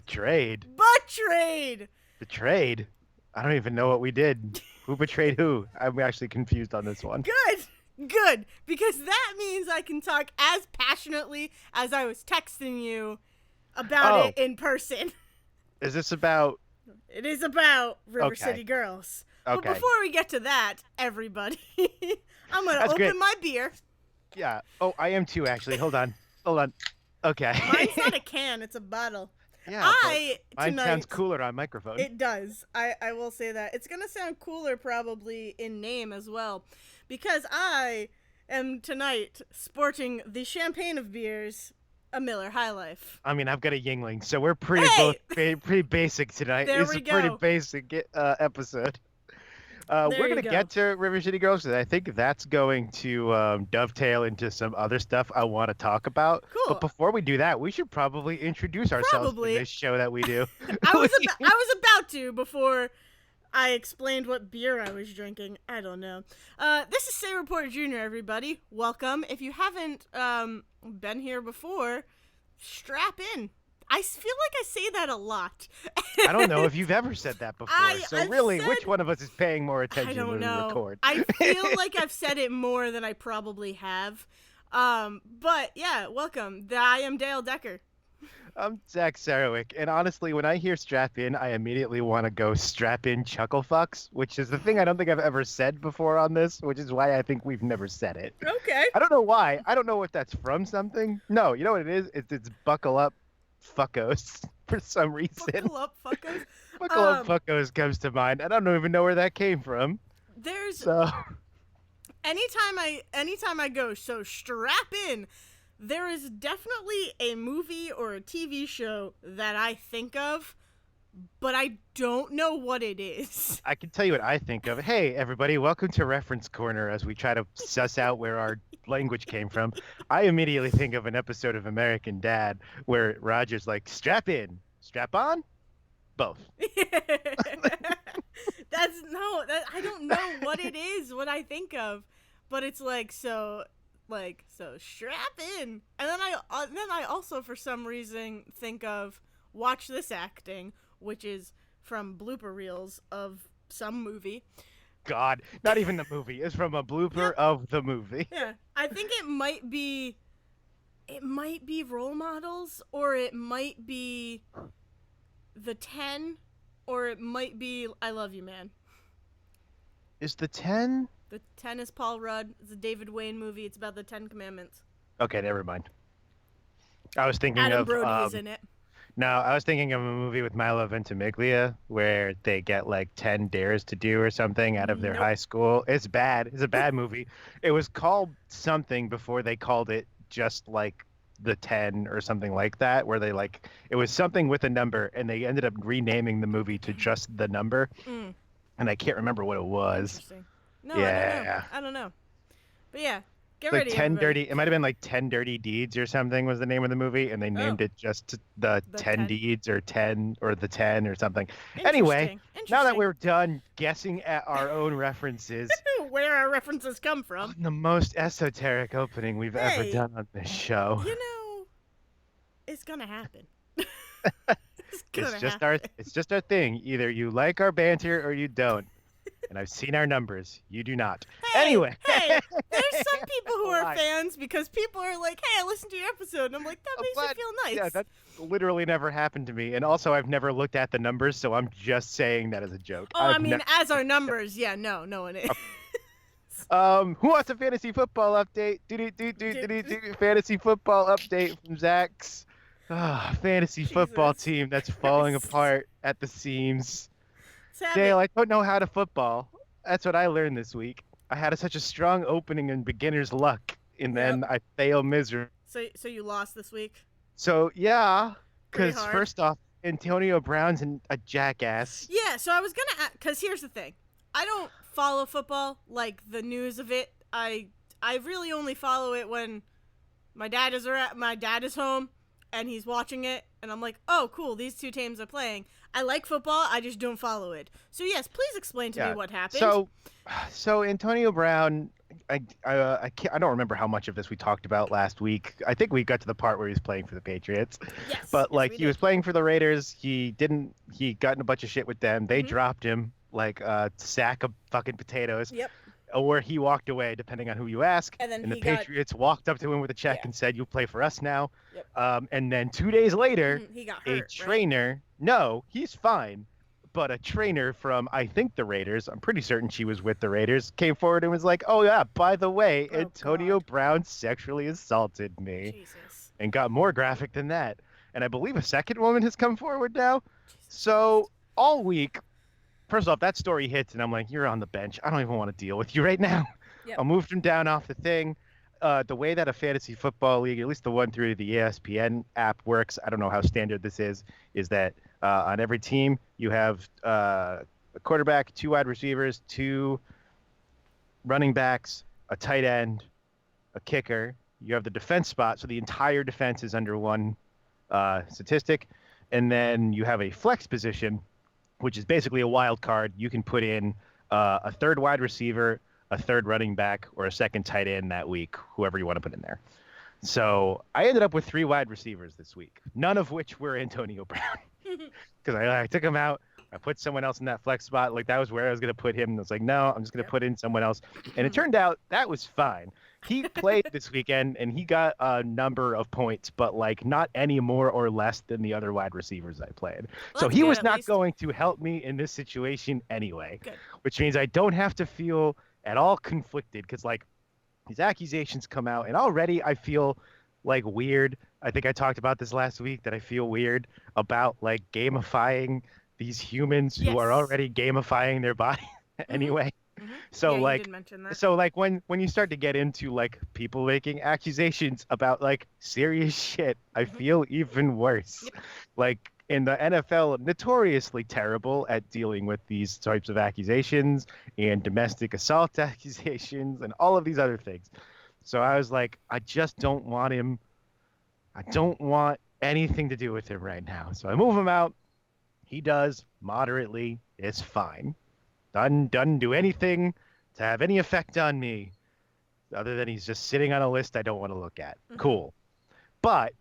Betrayed. Betrayed. Betrayed? I don't even know what we did. Who betrayed who? I'm actually confused on this one. Good. Because that means I can talk as passionately as I was texting you about Oh, it in person. is this about... It is about River Okay. City Girls. But Okay. before we get to that, everybody, I'm going to That's open great. my beer. Yeah. Oh, I am too, actually. Hold on. Okay. Mine's not a can, it's a bottle. Yeah, but mine sounds Tonight, cooler on microphone. it does. I will say that. It's going to sound cooler probably in name as well. Because I am tonight sporting the champagne of beers, a Miller High Life. I mean, I've got a Yingling, so we're pretty pretty basic tonight. There It's we a pretty go. basic episode. There We're you gonna go. get to River City Girls, and I think that's going to dovetail into some other stuff I want to talk about. Cool. But before we do that, we should probably introduce ourselves Probably. in this show that we do. I was about to before I explained what beer I was drinking. I don't know. This is sayreportjr, everybody. Welcome. If you haven't been here before, strap in. I feel like I say that a lot. I don't know if you've ever said that before. I've really, said- which one of us is paying more attention I don't when know. we record? I feel like I've said it more than I probably have. But yeah, welcome. I am Dayle Decker. I'm Zack, and honestly, when I hear strap in, I immediately want to go strap in chuckle fucks, which is the thing I don't think I've ever said before on this, which is why I think we've never said it. Okay. I don't know why. I don't know if that's from something. No, you know what it is? It's buckle up fuckos for some reason. Buckle up, fuckers. Buckle up fuckos comes to mind. I don't even know where that came from. There's So anytime I go, so strap in. There is definitely a movie or a TV show that I think of, but I don't know what it is. I can tell you what I think of. Hey, everybody, welcome to Reference Corner as we try to suss out where our language came from. I immediately think of an episode of American Dad where Roger's like, strap in, strap on, both. I don't know what it is, what I think of, but it's so strap in. And then I also for some reason think of Watch This Acting, which is from blooper reels of some movie. God, not even the movie. It's from a blooper of the movie. Yeah. I think it might be Role Models, or it might be The 10, or it might be I Love You, Man. Is the 10? The 10 is Paul Rudd. It's a David Wayne movie. It's about the 10 Commandments. Okay, never mind. I was thinking Adam of Brody is in it. No, I was thinking of a movie with Milo Ventimiglia where they get like 10 dares to do or something out of their high school. It's bad. It's a bad movie. It was called something before they called it just like the 10 or something like that, where it was something with a number and they ended up renaming the movie to just the number. And I can't remember what it was. Interesting. No, Yeah. I don't know. But yeah, get Like ready. 10 everybody. dirty. It might have been like 10 Dirty Deeds or something was the name of the movie, and they named it just the 10 10. Deeds or 10 or the 10 or something. Anyway, now that we're done guessing at our own references, where our references come from, the most esoteric opening we've ever done on this show. It's gonna happen. It's just our thing. Either you like our banter or you don't. And I've seen our numbers. You do not. Anyway. Hey, there's some people who are fans because people are like, hey, I listened to your episode. And I'm like, that makes me feel nice. Yeah, that literally never happened to me. And also, I've never looked at the numbers, so I'm just saying that as a joke. Oh, as our numbers, no one is. Who wants a fantasy football update? Fantasy football update from Zack's fantasy football team that's falling apart at the seams. Dayle, I don't know how to football. That's what I learned this week. I had such a strong opening in beginner's luck, and then I fail miserably. So you lost this week? So, yeah, because first off, Antonio Brown's a jackass. Yeah, so I was going to, because here's the thing. I don't follow football, like the news of it. I really only follow it when my dad is home and he's watching it, and I'm like, oh, cool, these two teams are playing. I like football, I just don't follow it. So yes, please explain to me what happened. So Antonio Brown I don't remember how much of this we talked about last week. I think we got to the part where he was playing for the Patriots, Yes, but yes, like we he was did. playing for the Raiders. He got in a bunch of shit with them. They Mm-hmm. dropped him like a sack of fucking potatoes, Yep. or he walked away, depending on who you ask. And then And the he got, Patriots walked up to him with a check yeah. and said, "You play for us now." Yep. And then 2 days later, Mm-hmm. He got a hurt, right? trainer, no, he's fine, but a trainer from, I think, the Raiders, I'm pretty certain she was with the Raiders, came forward and was like, "Oh, yeah, by the way, Oh Antonio God. Brown sexually assaulted me," Jesus. and got more graphic than that. And I believe a second woman has come forward now. Jesus So Christ. all week, first off, that story hits, and I'm like, "You're on the bench. I don't even want to deal with you right now." Yep. I moved him down off the thing. The way that a fantasy football league, at least the one through the ESPN app works, I don't know how standard this is that on every team you have a quarterback, two wide receivers, two running backs, a tight end, a kicker. You have the defense spot, so the entire defense is under one statistic. And then you have a flex position, which is basically a wild card. You can put in a third wide receiver, a third running back, or a second tight end that week, whoever you want to put in there. So I ended up with three wide receivers this week, none of which were Antonio Brown, because I took him out. I put someone else in that flex spot. Like that was where I was going to put him. And I was like, no, I'm just going to Yep. put in someone else. And it turned out that was fine. He played this weekend and he got a number of points, but like not any more or less than the other wide receivers I played. Well, So that's he good was at not least. going to help me in this situation anyway, Good. which means I don't have to feel at all conflicted because like these accusations come out and already I feel like weird. I think I talked about this last week that I feel weird about like gamifying these humans who are Yes. already gamifying their body Mm-hmm. anyway. Mm-hmm. So Yeah, you did like mention that. so like when you start to get into like people making accusations about like serious shit, I Mm-hmm. feel even worse. Yep. Like in the NFL, notoriously terrible at dealing with these types of accusations and domestic assault accusations and all of these other things. So I was like, I just don't want him. I don't want anything to do with him right now. So I move him out. He does moderately. It's fine. Doesn't do anything to have any effect on me other than he's just sitting on a list I don't want to look at. Mm-hmm. Cool. But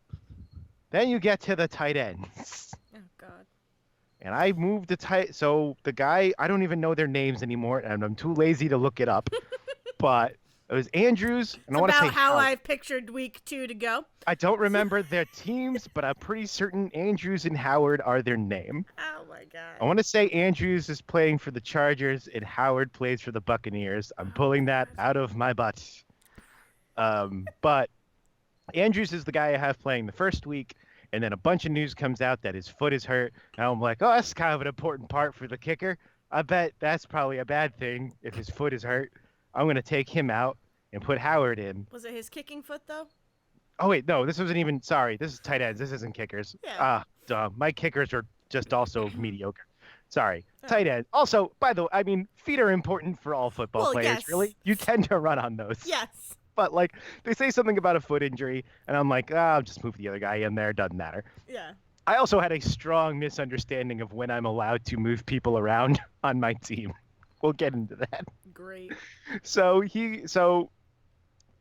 then you get to the tight ends. Oh God. And I moved the tight. So the guy, I don't even know their names anymore, and I'm too lazy to look it up. But it was Andrews, and It's I want to about say how Howard. I've pictured week 2 to go. I don't remember their teams, but I'm pretty certain Andrews and Howard are their name. Oh my God. I want to say Andrews is playing for the Chargers and Howard plays for the Buccaneers. I'm Oh pulling that God. out of my butt. But Andrews is the guy I have playing the first week, and then a bunch of news comes out that his foot is hurt. Now I'm like, oh, that's kind of an important part for the kicker. I bet that's probably a bad thing if his foot is hurt. I'm going to take him out and put Howard in. Was it his kicking foot though? Oh, wait, no, this wasn't even, sorry, this is tight ends. This isn't kickers. Yeah. Ah, dumb. My kickers are just also mediocre. Sorry. Oh. Tight end. Also, by the way, I mean, feet are important for all football Well, players, yes. really. You tend to run on those. Yes. But, like, they say something about a foot injury, and I'm like, I'll just move the other guy in there. Doesn't matter. Yeah. I also had a strong misunderstanding of when I'm allowed to move people around on my team. We'll get into that. Great. So,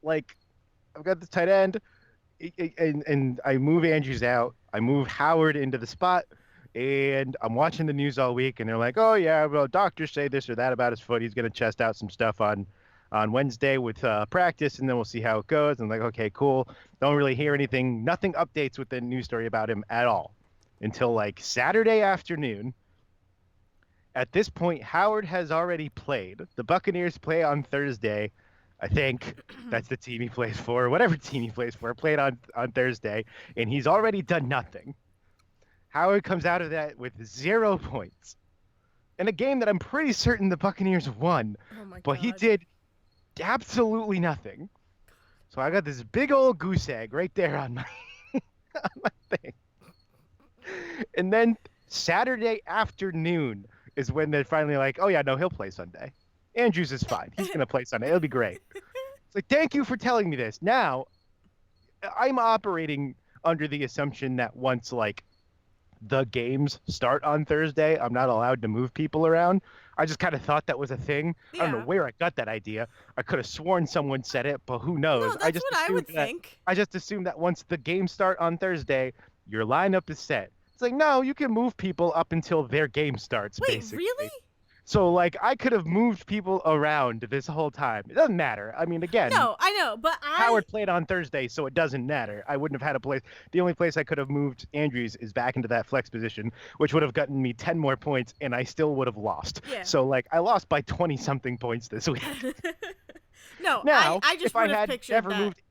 like, I've got the tight end, and I move Andrews out. I move Howard into the spot, and I'm watching the news all week, and they're like, "Oh yeah, well, doctors say this or that about his foot. He's gonna chest out some stuff on Wednesday with practice, and then we'll see how it goes." And I'm like, "Okay, cool." Don't really hear anything. Nothing updates with the news story about him at all until like Saturday afternoon. At this point, Howard has already played. The Buccaneers play on Thursday. I think that's the team he plays for, whatever team he plays for, played on Thursday, and he's already done nothing. Howard comes out of that with 0 points in a game that I'm pretty certain the Buccaneers won, Oh my but God. he did absolutely nothing. So I got this big old goose egg right there on my on my thing. And then Saturday afternoon is when they're finally like, "Oh yeah, no, he'll play Sunday. Andrews is fine. He's gonna play Sunday. It'll be great." It's like, thank you for telling me this. Now I'm operating under the assumption that once like the games start on Thursday, I'm not allowed to move people around. I just kind of thought that was a thing. I don't know Yeah. where I got that idea. I could have sworn someone said it, but who No, knows? that's what I would think. I just assumed that once the games start on Thursday, your lineup is set. It's like, no, you can move people up until their game starts, Wait, basically. really? So like I could have moved people around this whole time. It doesn't matter. I mean, again, No, I know, but Howard played on Thursday, so it doesn't matter. I wouldn't have had a place. The only place I could have moved Andrews is back into that flex position, which would have gotten me 10 more points, and I still would have lost. Yeah. So, like, I lost by 20 something points this week. No, Now, I just if I would have had pictured never that. moved,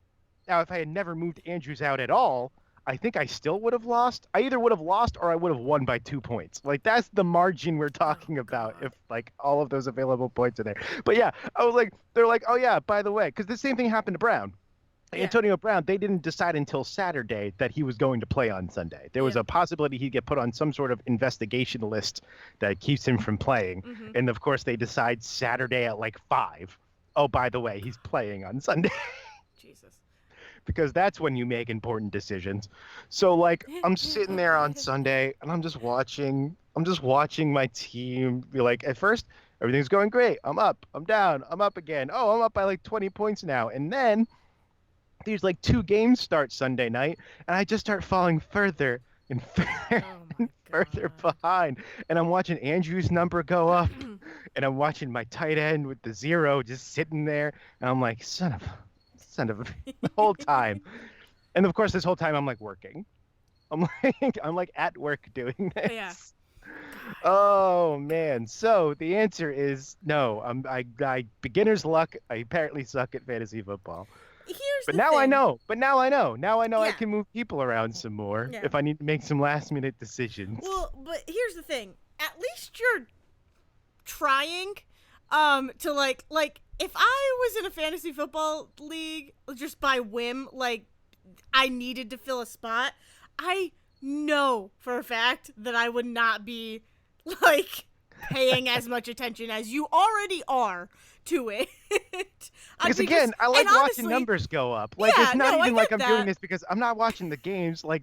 now if I had never moved Andrews out at all, I think I still would have lost. I either would have lost or I would have won by 2 points. Like that's the margin we're Oh talking about God. if like all of those available points are there. But yeah, I was like, they're like, oh yeah, by the way, because the same thing happened to Brown. Yeah. Antonio Brown, they didn't decide until Saturday that he was going to play on Sunday. There was Yeah. a possibility he'd get put on some sort of investigation list that keeps him from playing. Mhm. And of course, they decide Saturday at like 5. Oh, by the way, he's playing on Sunday. Jesus. Because that's when you make important decisions. So like I'm sitting there on Sunday and I'm just watching my team be like at first everything's going great. I'm up, I'm down, I'm up again. Oh, I'm up by like 20 points now. And then these like 2 games start Sunday night and I just start falling further and further Oh and my further God. behind. And I'm watching Andrew's number go up and I'm watching my tight end with the 0 just sitting there and I'm like, son of a the whole time. And of course, this whole time I'm like working. I'm like at work doing Yeah. this. God. Oh man. So the answer is no. I beginner's luck. I apparently suck at fantasy football. Here's But the now I thing. know. But now I know. Now I know I Yeah. can move people around some more Yeah. if I need to make some last minute decisions. Well, but here's the thing. At least you're trying to like if I was in a fantasy football league just by whim, like I needed to fill a spot, I know for a fact that I would not be like paying as much attention as you already are to it. Because again, I like and watching honestly, numbers go up. Like yeah, it's not no, I even like get I'm doing that. this because I'm not watching the games. Like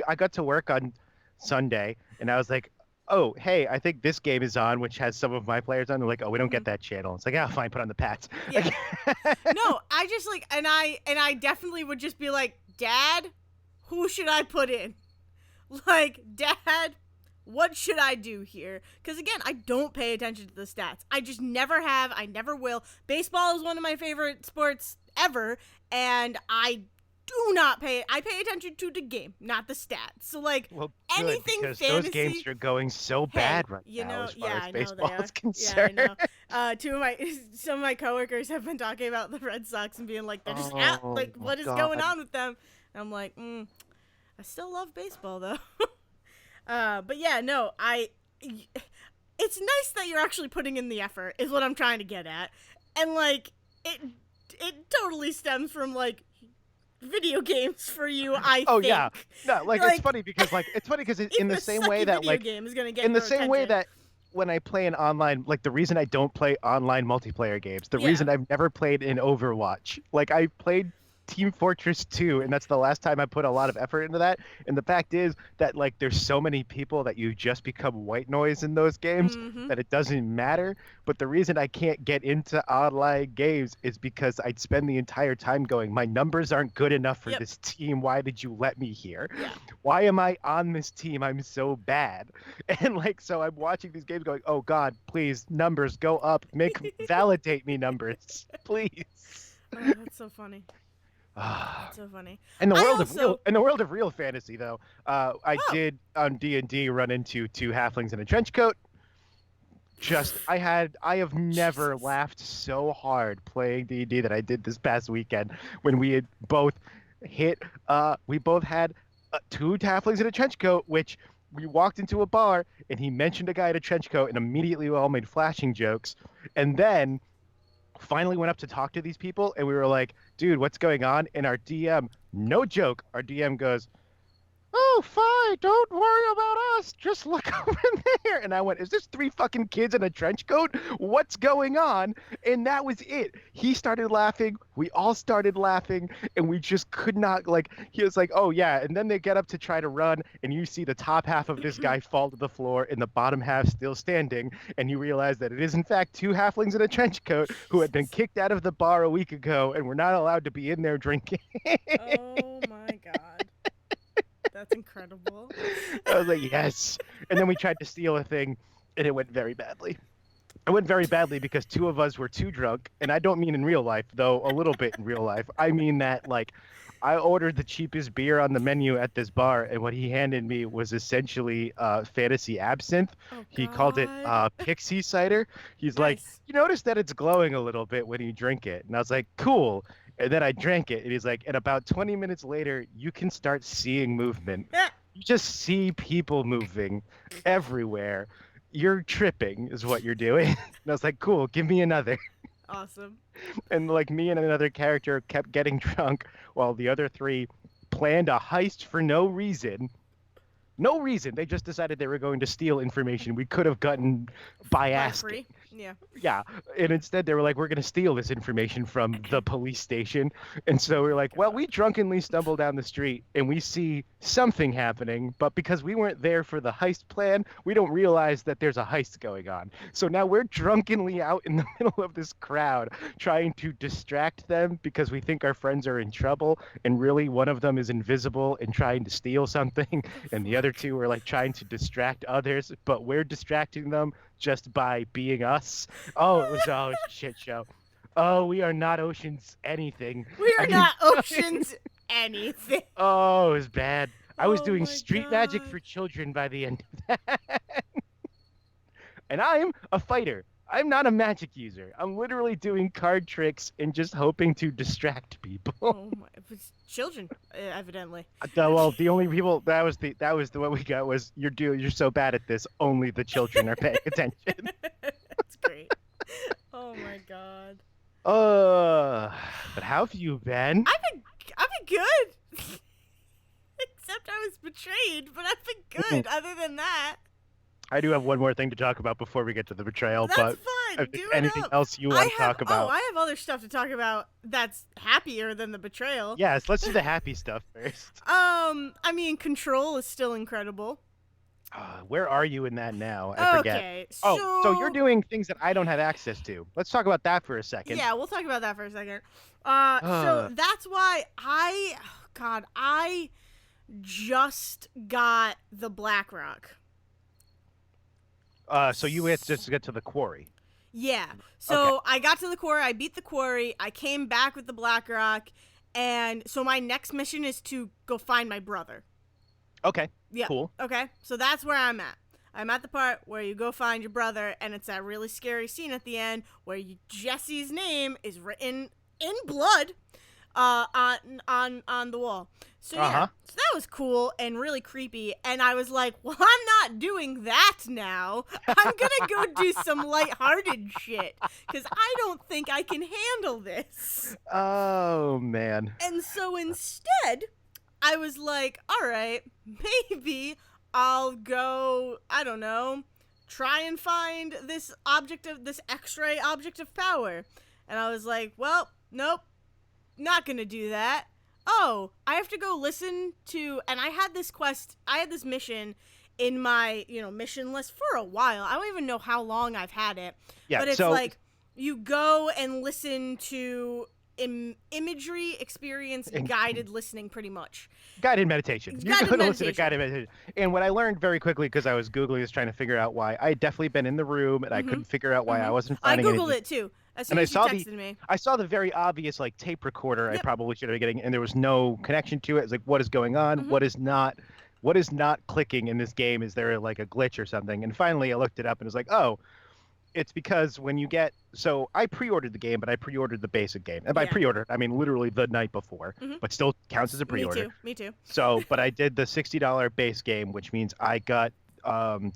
I got to work on Sunday and I was like, oh hey, I think this game is on, which has some of my players on. They're like, oh, we don't Mhm. get that channel. It's like, oh, fine, put on the Pats. Yeah. Like, No, I just like and I definitely would just be like, Dad, who should I put in? Like, Dad, what should I do here? Because again, I don't pay attention to the stats. I just never have. I never will. Baseball is one of my favorite sports ever, and I do not pay. I pay attention to the game, not the stats. So like well, good anything because those fantasy. games are going so Hey, bad right you now know, as far yeah, as I know they baseball are. is Yeah, I concerned. know. Some of my coworkers have been talking about the Red Sox and being like, they're just out. Oh Like, my what is going God. on with them? And I'm like, I still love baseball though. But yeah, no, it's nice that you're actually putting in the effort, is what I'm trying to get at, and like it totally stems from like video games for you. I Oh think. yeah. No, like it's funny because in Even the a same way sucky that video like game is gonna get in the your same way attention. that when I play an online, like the reason I don't play online multiplayer games, the Yeah. reason I've never played in Overwatch, like I played Team Fortress 2, and that's the last time I put a lot of effort into that. And the fact is that like there's so many people that you just become white noise in those games Mm-hmm. that it doesn't matter. But the reason I can't get into online games is because I'd spend the entire time going, my numbers aren't good enough for Yep. this team. Why did you let me here? Yeah. Why am I on this team? I'm so bad. And like, so I'm watching these games going, oh God, please, numbers go up. Validate me numbers, please. Oh, that's so funny. That's so funny. I also. In the world of real fantasy, though, I Oh. did on D&D run into 2 halflings in a trench coat. I have never Jesus. laughed so hard playing D&D that I did this past weekend when we had both we both had 2 halflings in a trench coat, which we walked into a bar and he mentioned a guy in a trench coat and immediately we all made flashing jokes. And then finally went up to talk to these people and we were like, dude, what's going on? And our DM, no joke, our DM goes, oh, fine, don't worry about us. Just look over there. And I went, is this three fucking kids in a trench coat? What's going on? And that was it. He started laughing. We all started laughing. And we just could not, like, he was like, oh, yeah. And then they get up to try to run. And you see the top half of this guy fall to the floor and the bottom half still standing. And you realize that it is, in fact, two halflings in a trench coat who had been Jesus. kicked out of the bar a week ago and were not allowed to be in there drinking. Oh my god. That's incredible. I was like, yes. And then we tried to steal a thing, and it went very badly. It went very badly because two of us were too drunk, and I don't mean in real life, though a little bit in real life. I mean that, like, I ordered the cheapest beer on the menu at this bar, and what he handed me was essentially fantasy absinthe. Oh He called it god. pixie cider. He's like, Nice. you notice that it's glowing a little bit when you drink it. And I was like, cool. And then I drank it, and he's like, and about 20 minutes later, you can start seeing movement. Yeah. You just see people moving everywhere. You're tripping, is what you're doing. And I was like, cool, give me another. Awesome. And like me and another character kept getting drunk while the other three planned a heist for no reason. No reason. They just decided they were going to steal information we could have gotten by By asking. free. Yeah. Yeah. And instead they were like, we're going to steal this information from the police station. And so we're like, well, we drunkenly stumble down the street and we see something happening. But because we weren't there for the heist plan, we don't realize that there's a heist going on. So now we're drunkenly out in the middle of this crowd trying to distract them because we think our friends are in trouble. And really, one of them is invisible and trying to steal something. And the other two are like trying to distract others, but we're distracting them just by being us. Oh, it was a shit show. Oh, we are not Oceans anything. We I are mean, not oceans anything. oh, it was bad. I was Oh doing my street magic God. for children by the end of that. And I'm a fighter. I'm not a magic user. I'm literally doing card tricks and just hoping to distract people. Oh my! It's children, evidently. Well, the only people that was what we got was you're so bad at this. Only the children are paying attention. That's great. Oh my god. But how have you been? I've been good. Except I was betrayed, but I've been good. Other than that, I do have one more thing to talk about before we get to the betrayal, that's but fine. if there's Do it anything up. else you want to talk about? Oh, I have other stuff to talk about that's happier than the betrayal. Yes, let's do the happy stuff first. I mean, Control is still incredible. Where are you in that now? I forget. Okay, Oh, so you're doing things that I don't have access to. Let's talk about that for a second. Yeah, we'll talk about that for a second. So Uh. that's why I just got the BlackRock. So you had to just get to the quarry. Yeah. So I got to the quarry, I beat the quarry, I came back with the BlackRock, and so my next mission is to go find my brother. Okay. Yeah. Cool. Okay. So that's where I'm at. I'm at the part where you go find your brother, and it's that really scary scene at the end where Jesse's name is written in blood, on the wall. So yeah, so that was cool and really creepy. And I was like, well, I'm not doing that now. I'm gonna go do some lighthearted shit because I don't think I can handle this. Oh man. And so instead, I was like, all right, maybe I'll go, I don't know, try and find this X-ray object of power. And I was like, well, nope, not gonna do that. Oh, I have to go listen to, and I had this mission in my, mission list for a while. I don't even know how long I've had it. Yeah, but it's so like, you go and listen to imagery experience guided listening, pretty much. Guided meditation. You Guided go to listen to meditation. guided meditation. And what I learned very quickly, because I was Googling this trying to figure out why, I had definitely been in the room and I couldn't figure out why I wasn't I finding Googled anything. it too, as soon And I as you saw texted me. I saw the very obvious like tape recorder I Yep. probably should have been getting, and there was no connection to it. It's like, what is going on? What is not clicking in this game? Is there like a glitch or something? And finally I looked it up and was like, oh, it's because when you get, so I pre-ordered the game, but I pre-ordered the basic game. And by Yeah. pre-ordered, I mean literally the night before, but still counts as a pre-order. Me too. So, but I did the $60 base game, which means I got,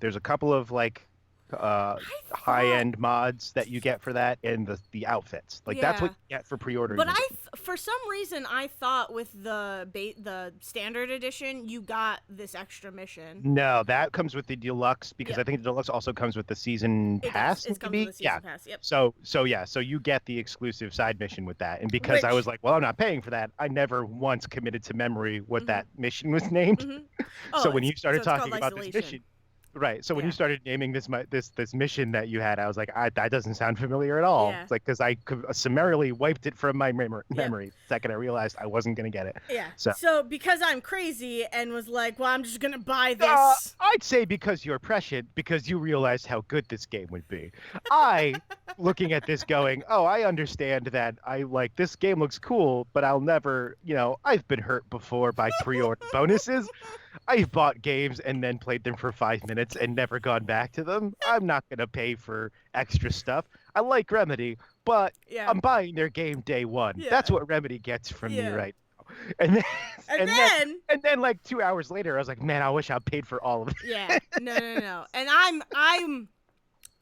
there's a couple of like I thought, high-end mods that you get for that, and the outfits. Like that's what yeah. you get for pre-ordering But the game. for some reason, I thought with the standard edition, you got this extra mission. No, that comes with the deluxe because Yep, I think the deluxe also comes with the season it does. pass, It comes with maybe. the Yeah. season pass. Yep. So yeah, so you get the exclusive side mission with that. And because I was Which. like, well, I'm not paying for that, I never once committed to memory what Mhm. that mission was named. Mhm. So Oh, when it's you started it's called talking about this isolation. mission, right? So when you Yeah. started naming this mission that you had, I was like, that doesn't sound familiar at all. Yeah. It's like because summarily wiped it from my Yep. memory the second I realized I wasn't gonna get it. Yeah. So So because I'm crazy and was like, well, I'm just gonna buy this. I'd say because you're prescient, because you realized how good this game would be. I, looking at this, going, oh, I understand that I like this game looks cool, but I'll never, I've been hurt before by pre-order bonuses. I've bought games and then played them for 5 minutes and never gone back to them. I'm not going to pay for extra stuff. I like Remedy, but Yeah. I'm buying their game day one. That's Yeah. what Remedy gets from me Yeah. right now. And then, And and then, then. and then like 2 hours later, I was like, man, I wish I paid for all of it. Yeah. No. And I'm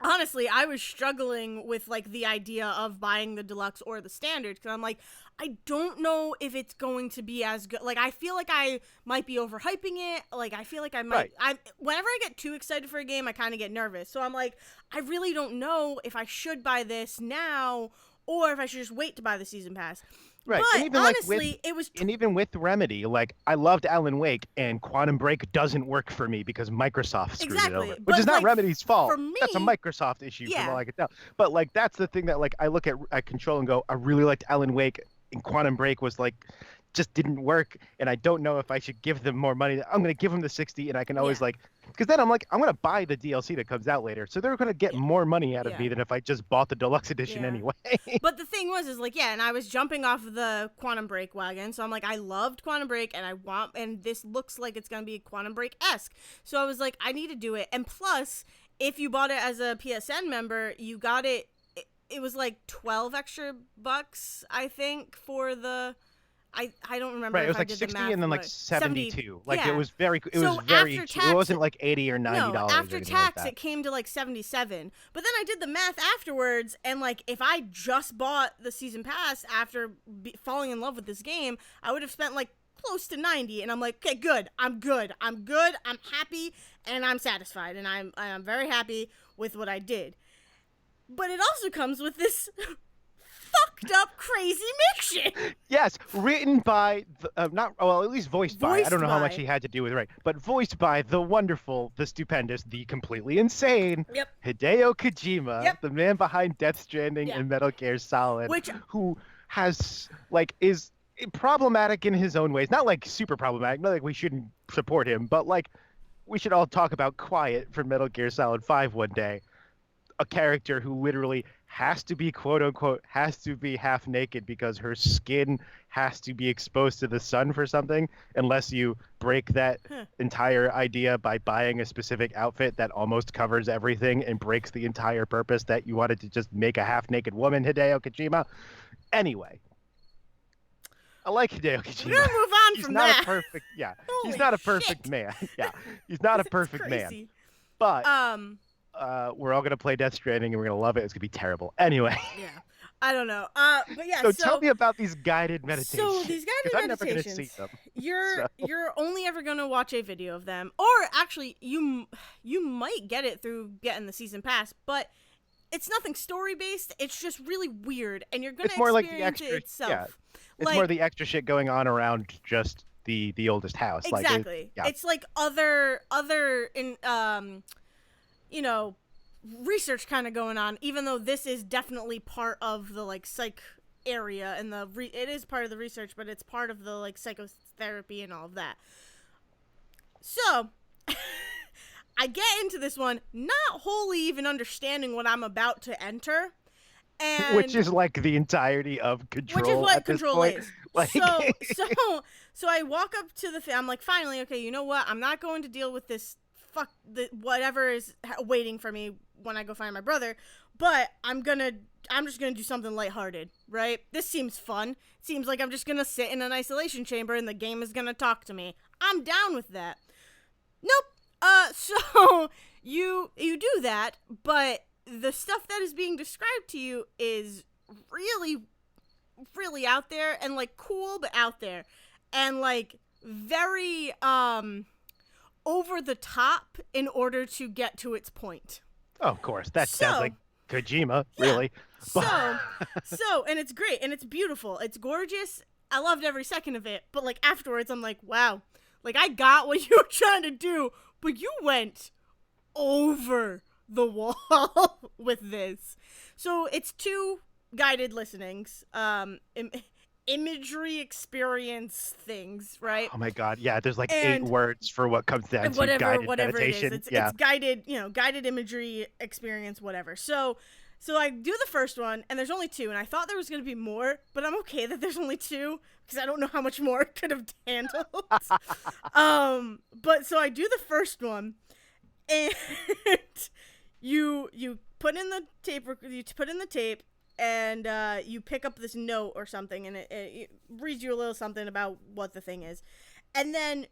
honestly, I was struggling with like the idea of buying the deluxe or the standard because I'm like, I don't know if it's going to be as good. Like, I feel like I might be overhyping it. Like, I feel like I might. Right. Whenever I get too excited for a game, I kind of get nervous. So I'm like, I really don't know if I should buy this now or if I should just wait to buy the season pass. Right. But And even honestly, it was. and even with Remedy, like I loved Alan Wake and Quantum Break doesn't work for me because Microsoft screwed it Exactly. over. Which But, is not like, Remedy's fault. for me. That's a Microsoft issue from Yeah. all I can tell. But like that's the thing that like I look at Control and go, I really liked Alan Wake and Quantum Break was like just didn't work and I don't know if I should give them more money. I'm going to give them the 60 and I can always Yeah. like because then I'm like I'm going to buy the DLC that comes out later. So they're going to get Yeah. more money out of Yeah. me than if I just bought the deluxe edition Yeah. anyway. But the thing was, is like, yeah, and I was jumping off of the Quantum Break wagon, so I'm like, I loved Quantum Break, and this looks like it's gonna be Quantum Break-esque. So I was like, I need to do it. And plus, if you bought it as a PSN member, you got it. It was like 12 extra bucks, I think, for the. I don't remember. Right, it if was I like did 60 the math and then like right. 72. Like yeah. it was very So very after cheap. tax, It wasn't like 80 or 90 no, dollars or after anything like tax, that. it came to like 77. But then I did the math afterwards, and like if I just bought the season pass after falling in love with this game, I would have spent like close to 90. And I'm like, okay, good. I'm good. I'm happy, and I'm satisfied, and I'm very happy with what I did. But it also comes with this fucked up crazy mission. Yes, written by not well, at least voiced by. I don't know how much by. he had to do with right, but voiced by the wonderful, the stupendous, the completely insane Yep. Hideo Kojima, Yep. the man behind Death Stranding Yeah. and Metal Gear Solid, Which who has like is problematic in his own ways. Not like super problematic. Not like we shouldn't support him, but like we should all talk about Quiet from Metal Gear Solid 5 one day. A character who literally has to be quote unquote has to be half naked because her skin has to be exposed to the sun for something unless you break that entire idea by buying a specific outfit that almost covers everything and breaks the entire purpose that you wanted to just make a half naked woman. Hideo Kojima. Anyway, I like Hideo Kojima. we're gonna move on He's from not that. a perfect Holy he's not a perfect shit. man. Yeah. He's not a It's perfect man. crazy. But Um. we're all gonna play Death Stranding and we're gonna love it. It's gonna be terrible. Anyway, Yeah. I don't know. But yeah. so tell me about these guided meditations. So these 'cause guided I'm never gonna meditations, see them. you're only ever gonna watch a video of them, or actually you might get it through getting the season pass, but it's nothing story based. It's just really weird, and you're gonna It's more like the experience extra. it itself. Yeah, it's like, more the extra shit going on around just the oldest house. exactly. Like yeah. It's like other in you know, research kind of going on, even though this is definitely part of the like psych area and it is part of the research, but it's part of the like psychotherapy and all of that. So I get into this one not wholly even understanding what I'm about to enter, and Which is like the entirety of Control. which is what at this Control point. is. Like, So I walk up to I'm like, finally, okay, you know what? I'm not going to deal with this whatever is waiting for me when I go find my brother, but I'm just gonna do something lighthearted, right? This seems fun. It seems like I'm just gonna sit in an isolation chamber and the game is gonna talk to me. I'm down with that. Nope. So you do that, but the stuff that is being described to you is really, really out there and like cool, but out there, and like very over the top in order to get to its point. Oh, of course. That sounds So like Kojima, yeah, really. so so and it's great and it's beautiful, it's gorgeous. I loved every second of it, but like afterwards, I'm like, wow, like I got what you were trying to do, but you went over the wall with this. So it's two guided listenings, imagery experience things, right? Oh my God. Yeah, there's like eight And words for what comes down to whatever guided whatever it is, meditation. it's Yeah. it's guided, guided imagery experience, whatever. So I do the first one, and there's only two, and I thought there was going to be more, but I'm okay that there's only two because I don't know how much more it could have handled. But so I do the first one, and you put in the tape, and you pick up this note or something, and it reads you a little something about what the thing is, and then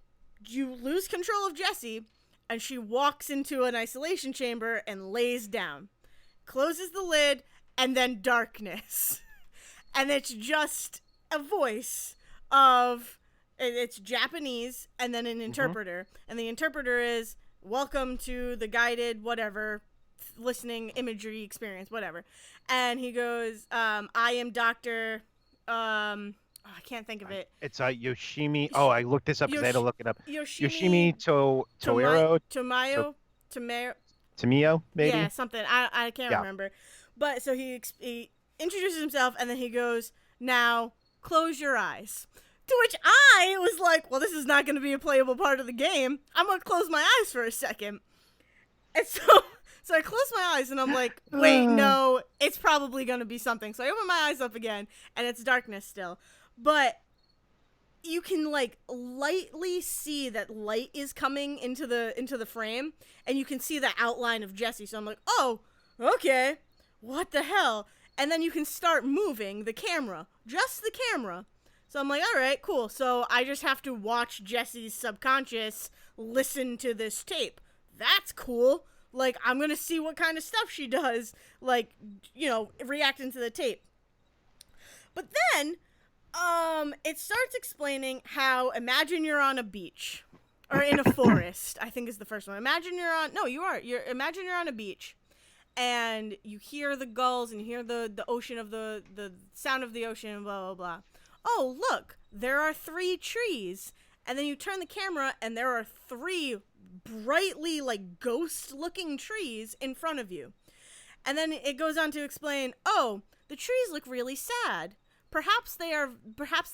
you lose control of Jessie, and she walks into an isolation chamber and lays down, closes the lid, and then darkness. And it's just a voice of, it's Japanese, and then an interpreter. And the interpreter is, welcome to the guided whatever, listening imagery experience, whatever. And he goes, I am Dr. I can't think of it. It's Yoshimi. Oh, I looked this up because I had to look it up. Yoshimi Toero Tomio, maybe? Yeah, something. I can't remember. But so he introduces himself, and then he goes, now close your eyes. To which I was like, well, this is not going to be a playable part of the game. I'm going to close my eyes for a second. And so I close my eyes, and I'm like, wait, no, it's probably going to be something. So I open my eyes up again, and it's darkness still. But you can like lightly see that light is coming into the frame, and you can see the outline of Jessie. So I'm like, oh, okay, what the hell? And then you can start moving the camera, just the camera. So I'm like, all right, cool. So I just have to watch Jessie's subconscious listen to this tape. That's cool. Like, I'm gonna see what kind of stuff she does, like, reacting to the tape. But then it starts explaining how, imagine you're on a beach or in a forest. I think is the first one. Imagine you're on a beach, and you hear the gulls and you hear the ocean of the sound of the ocean, blah blah blah. Oh, look, there are 3 trees. And then you turn the camera, and there are 3 brightly like ghost looking trees in front of you. And then it goes on to explain, oh, the trees look really sad. Perhaps they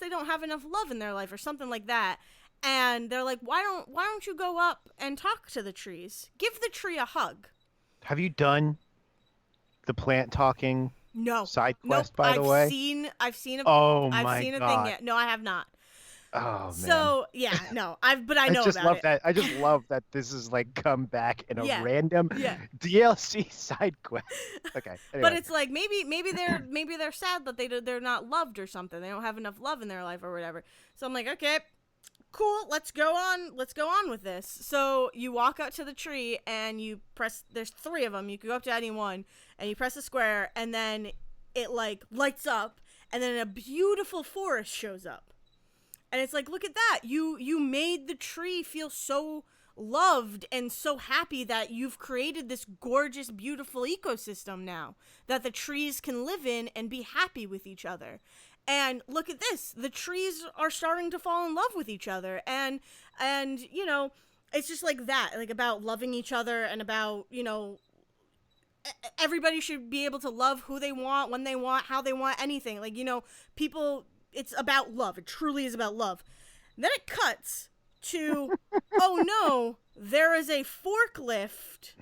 don't have enough love in their life or something like that. And they're like, why don't you go up and talk to the trees? Give the tree a hug. Have you done the plant talking side quest, by the way? I've seen a God. thing yet. No, I have not. Oh man. So yeah, no, I know just about love it. that. I just love that this is like come back in a random DLC side quest. Okay. Anyway. But it's like maybe they're sad that they're not loved or something. They don't have enough love in their life or whatever. So I'm like, okay, cool, let's go on with this. So you walk out to the tree and you press, there's 3 of them. You can go up to any one and you press a square, and then it like lights up, and then a beautiful forest shows up. And it's like, look at that. You made the tree feel so loved and so happy that you've created this gorgeous, beautiful ecosystem now that the trees can live in and be happy with each other. And look at this. The trees are starting to fall in love with each other. And it's just like that, like about loving each other, and about, everybody should be able to love who they want, when they want, how they want, anything. Like, people, it's about love. It truly is about love. And then it cuts to, oh no, there is a forklift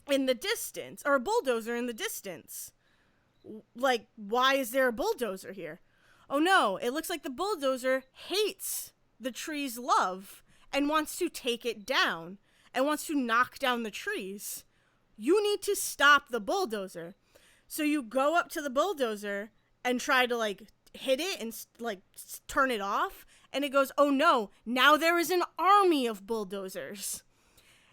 in the distance, or a bulldozer in the distance. Like, why is there a bulldozer here? Oh no, it looks like the bulldozer hates the tree's love and wants to take it down and wants to knock down the trees. You need to stop the bulldozer. So you go up to the bulldozer and try to like hit it and like turn it off, and it goes, oh no, now there is an army of bulldozers.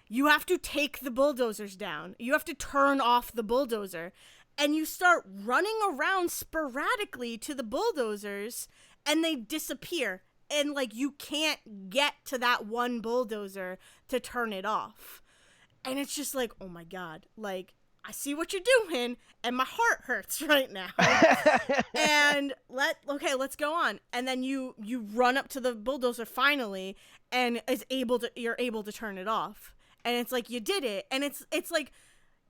you have to take the bulldozers down. You have to turn off the bulldozer. And you start running around sporadically to the bulldozers, and they disappear. And, like, you can't get to that one bulldozer to turn it off. And it's just like, oh my God, like, I see what you're doing, and my heart hurts right now. And let's go on. And then you run up to the bulldozer finally, and you're able to turn it off. And it's like, you did it. And it's like,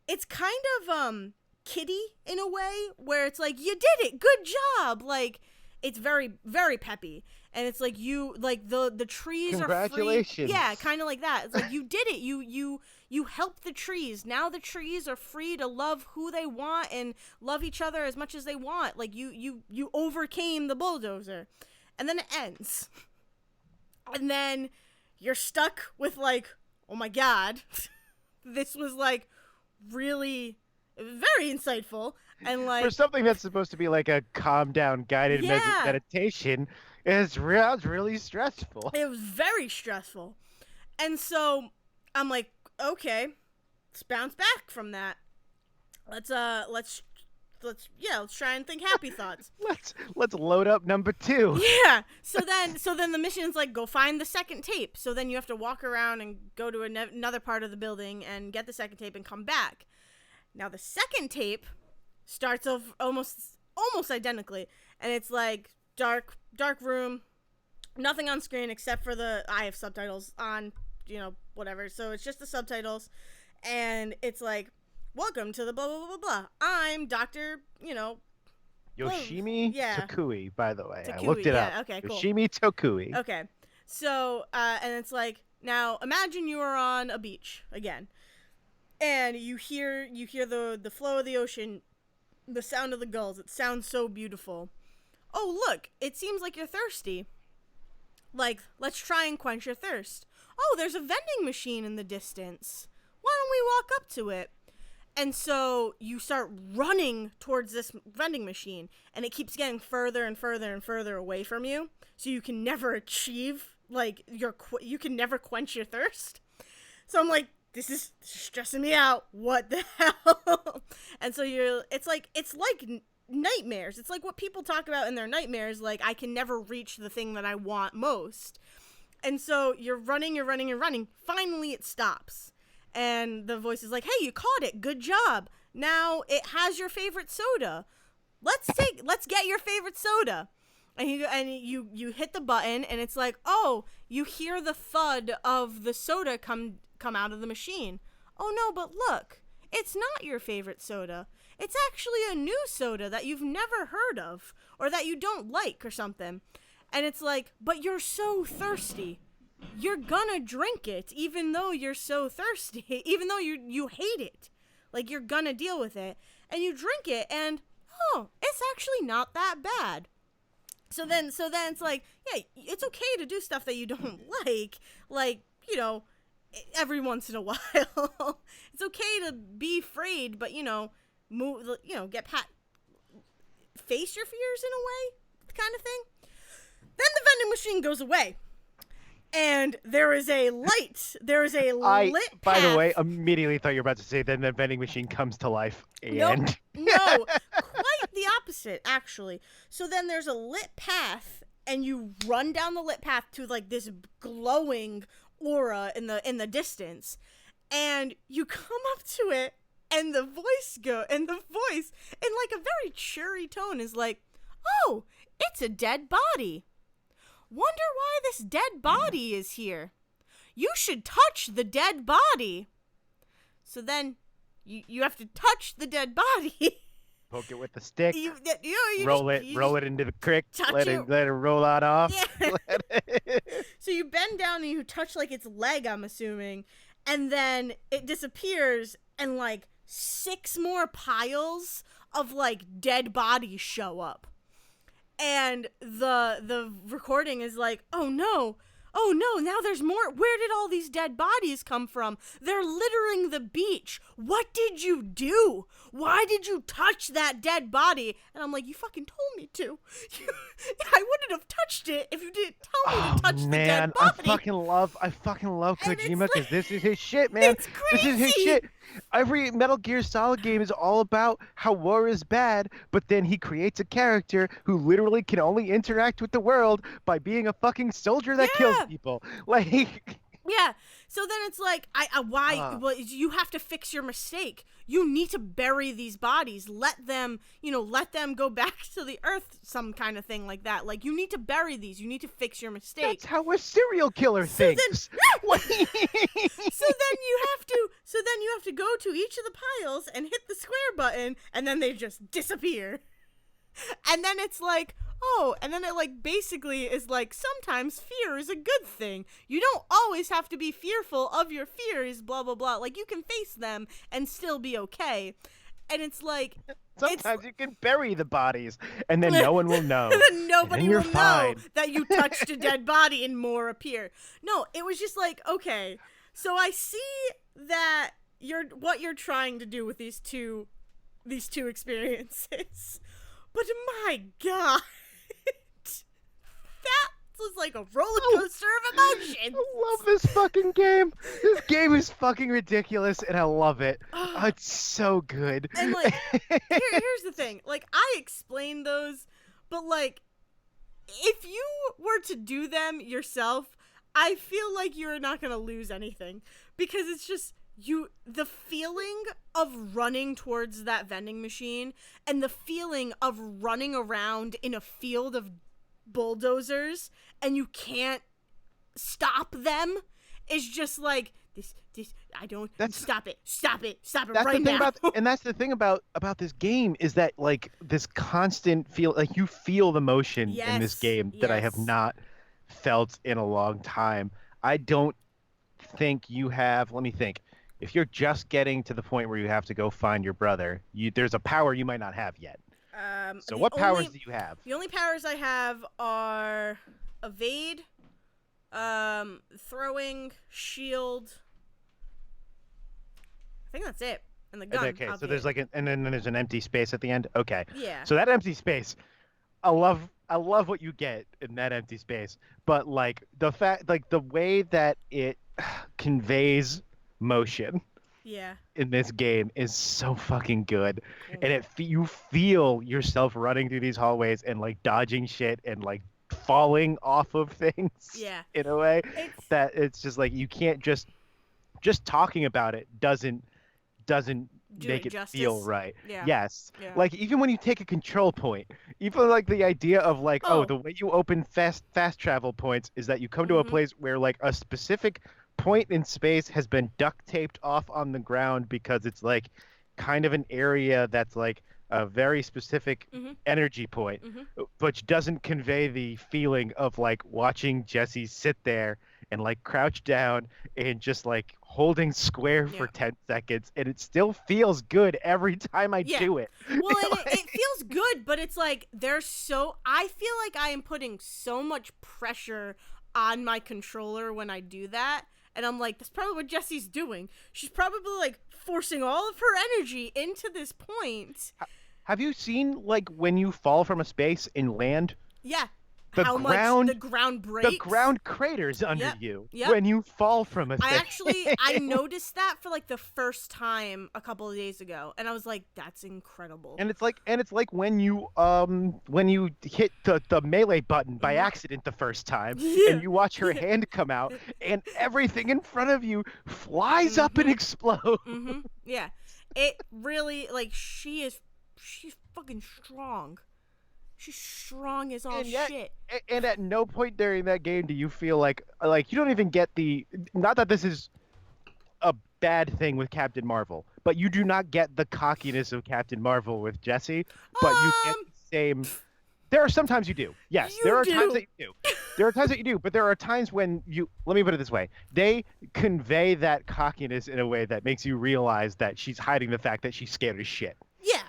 it's kind of kiddie in a way, where it's like, you did it, good job. Like, it's very, very peppy. And it's like, you, like, the trees are free. Congratulations. Yeah, kind of like that. It's like, you did it. You helped the trees. Now the trees are free to love who they want and love each other as much as they want. Like, you overcame the bulldozer. And then it ends. And then you're stuck with, like, oh my God, this was, like, really very insightful. And, like, for something that's supposed to be like a calm down guided meditation, it's really stressful. It was very stressful. And so I'm like, okay, let's bounce back from that. Let's try and think happy thoughts. let's load up number 2. Yeah. So then the mission's like, go find the second tape. So then you have to walk around and go to another part of the building and get the second tape and come back. Now the second tape starts off almost identically, and it's like dark room, nothing on screen except for I have subtitles on, whatever. So it's just the subtitles, and it's like, welcome to the blah blah blah blah blah. I'm Dr. Yoshimi Tokui, by the way. Tokui, I looked it up. Okay, cool. Yoshimi Tokui. Okay. So and it's like, now imagine you are on a beach again, and you hear the flow of the ocean, the sound of the gulls. It sounds so beautiful. Oh, look, it seems like you're thirsty. Like, let's try and quench your thirst. Oh, there's a vending machine in the distance. Why don't we walk up to it? And so you start running towards this vending machine, and it keeps getting further and further and further away from you. So you can never achieve, like, you can never quench your thirst. So I'm like, this is stressing me out. What the hell? And so it's like nightmares. It's like what people talk about in their nightmares. Like, I can never reach the thing that I want most. And so you're running. Finally, it stops. And the voice is like, hey, you caught it. Good job. Now it has your favorite soda. Let's get your favorite soda. And you hit the button, and it's like, oh, you hear the thud of the soda come out of the machine. Oh no, but look, it's not your favorite soda. It's actually a new soda that you've never heard of, or that you don't like, or something. And it's like, but you're so thirsty. You're gonna drink it, even though you're so thirsty, even though you hate it. Like, you're gonna deal with it. And you drink it, and, oh, it's actually not that bad. So then it's like, yeah, it's okay to do stuff that you don't like, every once in a while. It's okay to be afraid, but, move, face your fears in a way, kind of thing. Then the vending machine goes away, and there is a light. There is a lit path. By the way, immediately thought you were about to say then the vending machine comes to life. And No, quite the opposite, actually. So then there's a lit path, and you run down the lit path to, like, this glowing aura in the distance, and you come up to it, and the voice in, like, a very cheery tone is like, oh, it's a dead body. Wonder why this dead body is here. You should touch the dead body. So then you have to touch the dead body. Poke it with the stick. You roll it into the creek. Let it roll on off. Yeah. So you bend down and you touch, like, its leg, I'm assuming, and then it disappears, and, like, 6 more piles of, like, dead bodies show up. And the recording is like, oh no, oh no, now there's more. Where did all these dead bodies come from? They're littering the beach. What did you do? Why did you touch that dead body? And I'm like, you fucking told me to. I wouldn't have touched it if you didn't tell me to touch the dead body. I fucking love And Kojima because like, this is his shit, man. it's This is his crazy. shit. Every Metal Gear Solid game is all about how war is bad, but then he creates a character who literally can only interact with the world by being a fucking soldier that kills Yeah. people. Like, Yeah. So then it's like, why? uh, Well, you have to fix your mistake. You need to bury these bodies. Let them, let them go back to the earth. Some kind of thing like that. Like, you need to bury these. You need to fix your mistake. that's how a serial killer thinks. What? So then you have to go to each of the piles and hit the square button, and then they just disappear. And then it's like, oh, and then it like basically is like, sometimes fear is a good thing. You don't always have to be fearful of your fears, blah blah blah. Like, you can face them and still be okay. And it's like, Sometimes you can bury the bodies, and then no one will know. then nobody and then will you're know fine. that you touched a dead body and more appear. No, it was just like, okay, so I see that what you're trying to do with these two experiences. But my God, that was like a roller coaster of emotions. I love this fucking game. This game is fucking ridiculous, and I love it. Oh, it's so good. And like, here's the thing. Like, I explained those, but like, if you were to do them yourself, I feel like you're not gonna lose anything, because it's just the feeling of running towards that vending machine and the feeling of running around in a field of bulldozers and you can't stop them is just like, this I don't, stop it right now. And that's the thing about this game, is that like this constant feel, like you feel the motion in this game that I have not felt in a long time. I don't think you have, let me think. If you're just getting to the point where you have to go find your brother, there's a power you might not have yet. So what powers do you have? The only powers I have are evade, throwing, shield. I think that's it. And the gun. Okay, so there's like and then there's an empty space at the end. Okay. Yeah. So that empty space, I love what you get in that empty space, but like the fact, like the way that it conveys motion in this game is so fucking good. And you feel yourself running through these hallways and like dodging shit and like falling off of things in a way that it's just like, you can't just talking about it doesn't make it feel right. Yes. Like, even when you take a control point, even like the idea of like, the way you open fast travel points is that you come to a place where like a specific point in space has been duct taped off on the ground, because it's like kind of an area that's like a very specific energy point, which doesn't convey the feeling of like watching Jesse sit there and like crouch down and just like holding square for 10 seconds, and it still feels good every time I do it. Well, it feels good, but it's like I feel like I am putting so much pressure on my controller when I do that. And I'm like, that's probably what Jesse's doing. She's probably like forcing all of her energy into this point. Have you seen like when you fall from a space and land? Yeah. Much the ground breaks. The ground craters under you when you fall from a thing. I noticed that for like the first time a couple of days ago, and I was like, that's incredible. And it's like when you hit the melee button by accident the first time, and you watch her hand come out and everything in front of you flies up and explodes. Yeah. It really, like, she's fucking strong. She's strong as all shit. And at no point during that game do you feel like you don't even get not that this is a bad thing with Captain Marvel, but you do not get the cockiness of Captain Marvel with Jesse, but you get the same. There are sometimes you do. Yes, there are times that you do. There are times that you do, but there are times when let me put it this way. They convey that cockiness in a way that makes you realize that she's hiding the fact that she's scared as shit. Yeah.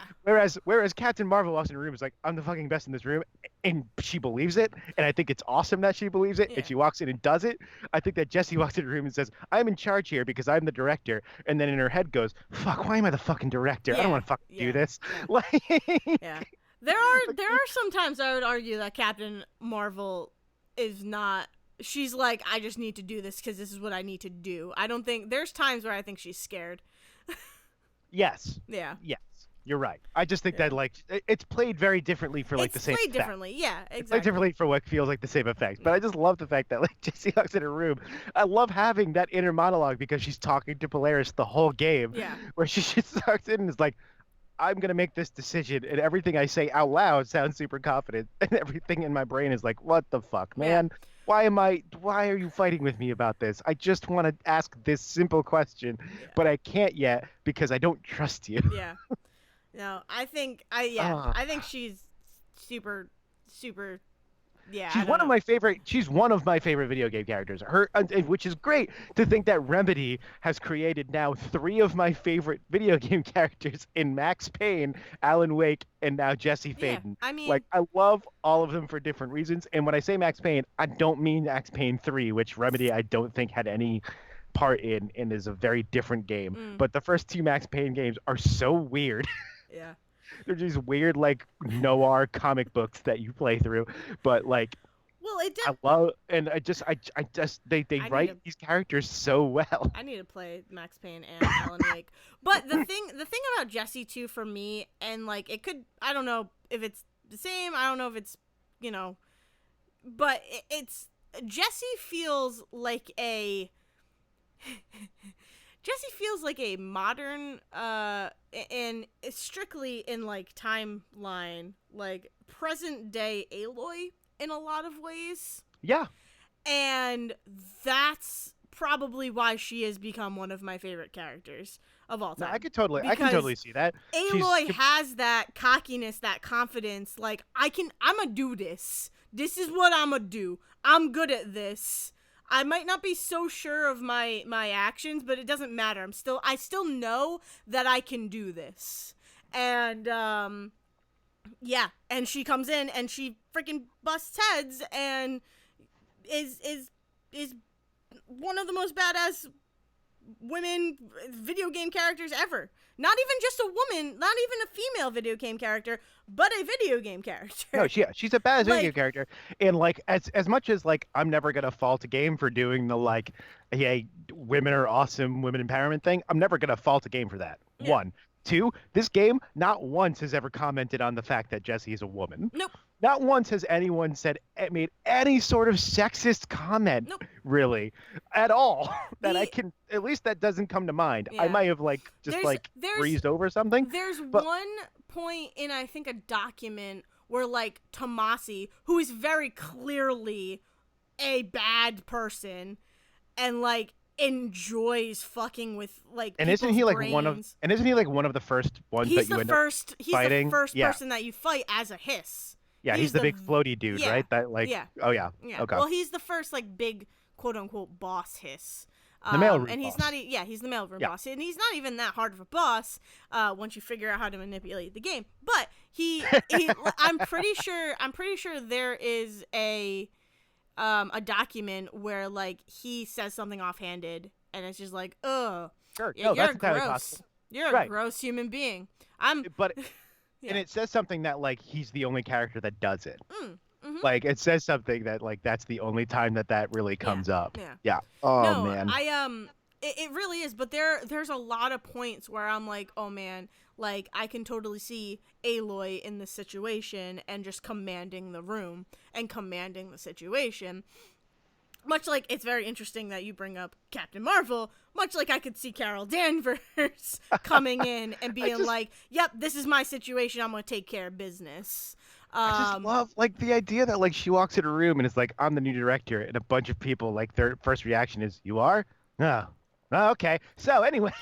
Whereas Captain Marvel walks in the room is like, I'm the fucking best in this room, and she believes it, and I think it's awesome that she believes it, and Yeah. she walks in and does it. I think that Jesse walks in the room and says, I'm in charge here because I'm the director, and then in her head goes, fuck, why am I the fucking director? I don't Yeah. want to fucking do Yeah. this. Yeah. Like, Yeah. There are sometimes I would argue that Captain Marvel is not. She's like, I just need to do this because this is what I need to do. I don't think there's times where I think she's scared. yes, Yeah. yes, you're right. I just think Yeah. that like it's played very differently for like It's the same played effect. differently. Yeah. It plays Exactly. differently for what feels like the same effects. But Yeah. I just love the fact that like Jessie walks in a room. I love having that inner monologue because she's talking to Polaris the whole game, Yeah. where she just walks in and is like, "I'm gonna make this decision," and everything I say out loud sounds super confident, and everything in my brain is like, "What the fuck, Yeah. man? Why am I? Why are you fighting with me about this? I just want to ask this simple question, Yeah. but I can't yet because I don't trust you." Yeah. No, Ah. I think she's super, super. Yeah, I She's don't one of know. my favorite. She's one of my favorite video game characters. Which is great to think that Remedy has created now three of my favorite video game characters in Max Payne, Alan Wake, and now Jesse Yeah, Faden. I Like mean, I love all of them for different reasons. And when I say Max Payne, I don't mean Max Payne 3, which Remedy I don't think had any part in and is a very different game. mm, But the first two Max Payne games are so weird. yeah. They're just weird like noir comic books that you play through. But like Well, I love, and I just they I need write to these characters so well. I need to play Max Payne and Alan Wake. But the thing about Jesse too for me, and like it could, I don't know if it's the same. I don't know if it's, you know, but it's Jesse feels like a Jesse feels like a modern and strictly in like timeline, like present day Aloy in a lot of ways. Yeah, And that's probably why she has become one of my favorite characters of all no, time. I can Because totally see that. She's Aloy has that cockiness, that confidence, like I'ma do this. This is what I'ma do. I'm good at this. I might not be so sure of my actions, but it doesn't matter. I still know that I can do this. And yeah, and she comes in and she freaking busts heads and is one of the most badass women video game characters ever. Not even just a woman, not even a female video game character, but a video game character. no, she's a badass video game Like, character, and like as much as like I'm never gonna fault a game for doing the like, yeah, women are awesome, women empowerment thing. I'm never gonna fault a game for that. yeah. One, two, this game not once has ever commented on the fact that Jessie is a woman. Nope. Not once has anyone made any sort of sexist comment, Nope. really, at all. That I The can at least that doesn't come to mind. I yeah. might have like just There's like there's breezed over something, there's but one point in I think a document where like Tomasi, who is very clearly a bad person and like enjoys fucking with like and isn't people's he like brains. one of the first ones that you end up He's fighting? the first Yeah, person that you fight as a hiss. yeah, he's the big floaty dude, Yeah. right? That like, Yeah. oh yeah, Yeah. okay, Well, he's the first like big quote unquote boss hiss. the mailroom And he's boss. not. He's the mailroom Yeah, boss, and he's not even that hard of a boss. Once you figure out how to manipulate the game, but he I'm pretty sure there is a document where like he says something offhanded, and it's just like, ugh, sure, yeah, no, you're that's entirely gross. possible, You're a right? gross human being. I'm. But Yeah. and it says something that like he's the only character that does it. Mm-hmm. Like it says something that like that's the only time that really comes up. Yeah. Yeah. Oh No, man. it really is, but there's a lot of points where I'm like, oh man, like I can totally see Aloy in this situation and just commanding the room and commanding the situation. Much like it's very interesting that you bring up Captain Marvel, much like I could see Carol Danvers coming in and being like, yep, this is my situation, I'm gonna take care of business. I just love like the idea that like she walks in a room and is like, I'm the new director, and a bunch of people like their first reaction is, "You are? No. Oh, okay. So anyway,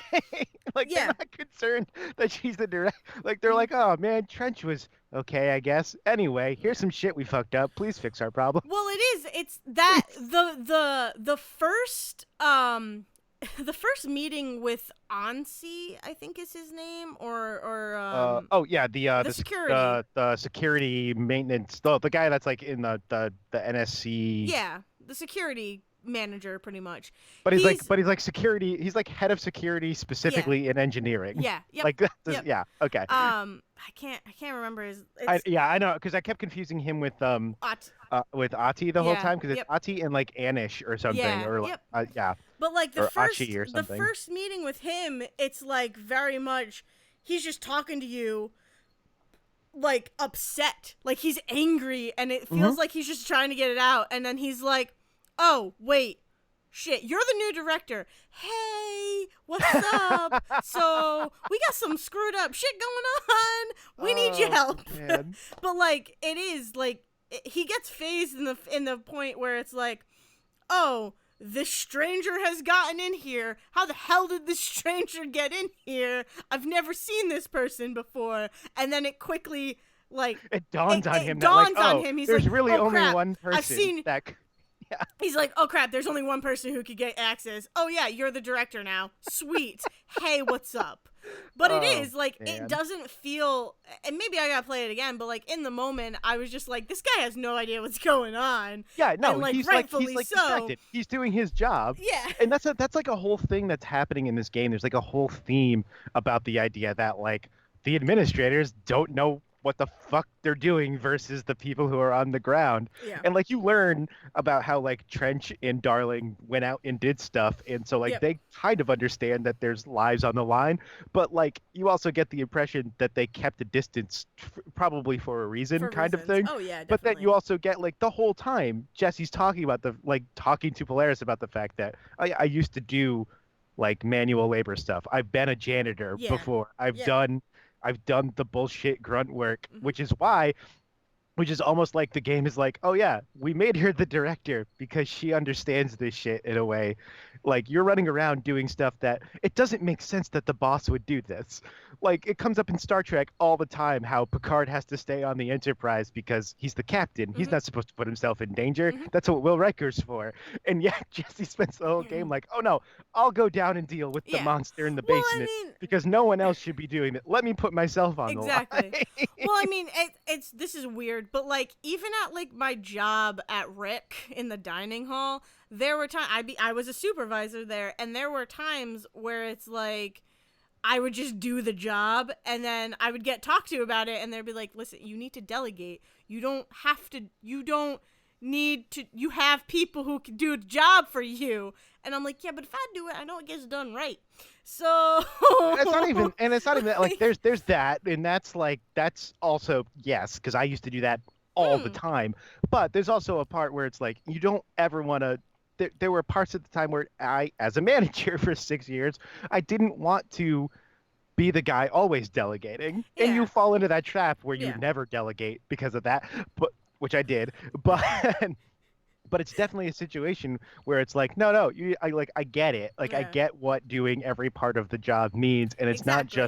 like they're Yeah. not concerned that she's the direct. Like they're like, oh man, Trench was okay, I guess. Anyway, here's some shit we fucked up. Please fix our problem. Well, it is. It's that the first the first meeting with Ansi, I think is his name, or Oh yeah, the security. the security maintenance, the guy that's like in the NSC. Yeah, the security manager, pretty much. But He's he's like security. He's like head of security yeah, specifically in engineering. yeah, yep, Like that's yep. yeah. Okay. I can't remember his. It's Yeah, I know because I kept confusing him Ot. with Ati the whole Yeah, time because it's yep, Ati and like Anish or something yeah, or like yep. yeah But like or Achi or the something. first meeting with him, it's like very much he's just talking to you like upset, like he's angry, and it Hmm. feels like he's just trying to get it out, and then he's like, "Oh wait, shit, you're the new director. Hey, what's up? So we got some screwed up shit going on. We need your Oh help." man. But like it is like he gets phased in the point where it's like, "Oh, this stranger has gotten in here. How the hell did this stranger get in here? I've never seen this person before." And then it quickly, like, It dawns on it him that like, dawns on oh, him. He's there's like, really "Oh only crap, one I've person seen." that yeah. He's like, "Oh crap, there's only one person who could get access. Oh yeah, you're the director now. Sweet. Hey, what's up?" But it Oh is like it man. doesn't feel, and maybe I gotta play it again. But like in the moment, I was just like, "This guy has no idea what's going on," Yeah, and no, like he's rightfully like so. distracted. He's doing his job. Yeah. And that's like a whole thing that's happening in this game. There's like a whole theme about the idea that like the administrators don't know what the fuck they're doing versus the people who are on the ground. Yeah. And like you learn about how like Trench and Darling went out and did stuff and so like Yep. they kind of understand that there's lives on the line, but like you also get the impression that they kept a distance probably for a reason For kind of reasons. thing. Oh yeah, But then definitely. you also get like the whole time Jesse's talking about talking to Polaris about the fact that I used to do like manual labor stuff. I've been a janitor Yeah. before. Yeah. I've done the bullshit grunt work, Hmm. which is almost like the game is like, oh yeah, we made her the director because she understands this shit in a way. Like you're running around doing stuff that it doesn't make sense that the boss would do this. Like it comes up in Star Trek all the time how Picard has to stay on the Enterprise because he's the captain. He's Hmm. not supposed to put himself in danger. Hmm. That's what Will Riker's for. And yeah, Jesse spends the whole game like, oh no, I'll go down and deal with the Yeah. monster in the Well, basement because no one else should be doing it. Let me put myself on the exactly. line. Well, I mean, it's this is weird, but like even at like my job at Rick in the dining hall, there were times I was a supervisor there, and there were times where it's like I would just do the job, and then I would get talked to about it, and they'd be like, "Listen, you need to delegate. You don't have to. You don't need to. You have people who can do the job for you." And I'm like, "Yeah, but if I do it, I know it gets done right." So It's not even that, like like, there's that and that's like that's also yes because I used to do that all the mm, time, but there's also a part where it's like you don't ever want to. There were parts at the time where I, as a manager for 6 years, I didn't want to be the guy always delegating, and you yeah, fall into that trap where you yeah, never delegate because of that. But which I did, but but it's definitely a situation where it's like I get it, like I yeah, get what doing every part of the job means, and exactly.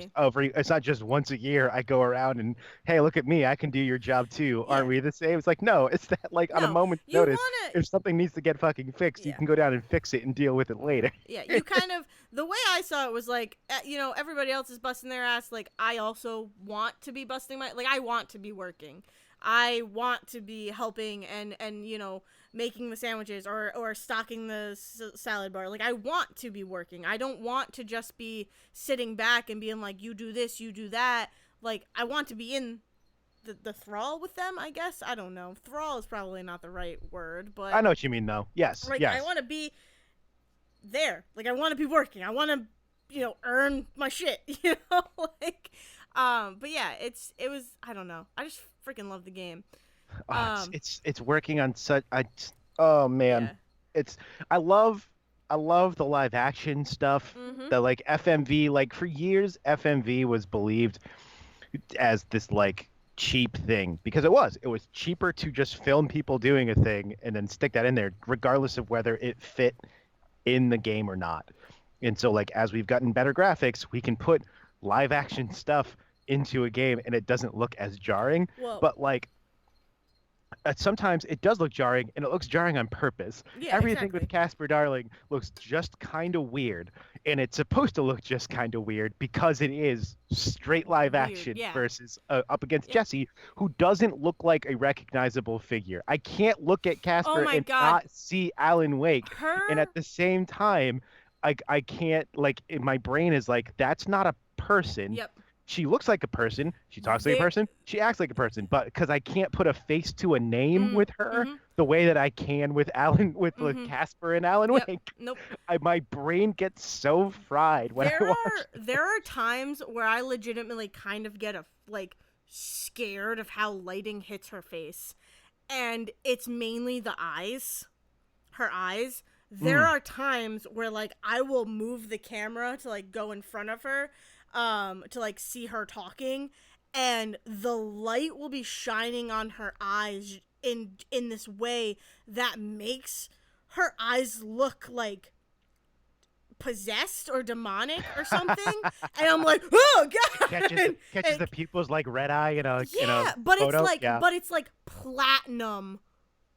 it's not just once a year I go around and hey, look at me, I can do your job too, aren't Yeah, we the same? It's like no, it's that like on a no, moment's you notice, wanna, if something needs to get fucking fixed you yeah. can go down and fix it and deal with it later. Yeah, you kind of, the way I saw it was like, everybody else is busting their ass. Like, I also want to be busting my, like, I want to be working. I want to be helping and making the sandwiches or stocking the salad bar. Like, I want to be working. I don't want to just be sitting back and being like, you do this, you do that. Like, I want to be in the thrall with them, I guess. I don't know. Thrall is probably not the right word, I but know what you mean though. Yes, like, I yes. want to be there. Like I want to be working. I want to, earn my shit. Like, but yeah, it was. I don't know. I just freaking love the game. Oh, Um, it's working on such oh man. yeah. It's I love I love the live action stuff. Mhm. The like FMV, like for years FMV was believed as this like cheap thing because it was cheaper to just film people doing a thing and then stick that in there regardless of whether it fit in the game or not. And so like as we've gotten better graphics, we can put live action stuff into a game and it doesn't look as jarring. Well, But like sometimes it does look jarring, and it looks jarring on purpose. Yeah, Everything with exactly. Casper Darling looks just kind of weird, and it's supposed to look just kind of weird because it is straight live Weird. action Yeah. versus up against Yep. Jesse, who doesn't look like a recognizable figure. I can't look at Oh Casper my and god. not see Alan Wake, and Her. at the same time, I can't like my brain is like that's not a person. Yep. She looks like a person. She talks like a There. person. She acts like a person. But because I can't put a face to a name Mm. with her Mhm. the way that I can with Alan, with Mhm. Casper and Alan Yep. Wake, Nope. my brain gets so fried when I watch. There are times where I legitimately kind of get a like scared of how lighting hits her face, and it's mainly the eyes, her eyes. There Mm. are times where like I will move the camera to like go in front of her, to like see her talking, and the light will be shining on her eyes in this way that makes her eyes look like possessed or demonic or something, and I'm like, oh god. Catches the And pupils like red eye in a yeah, but it's photo. like Yeah.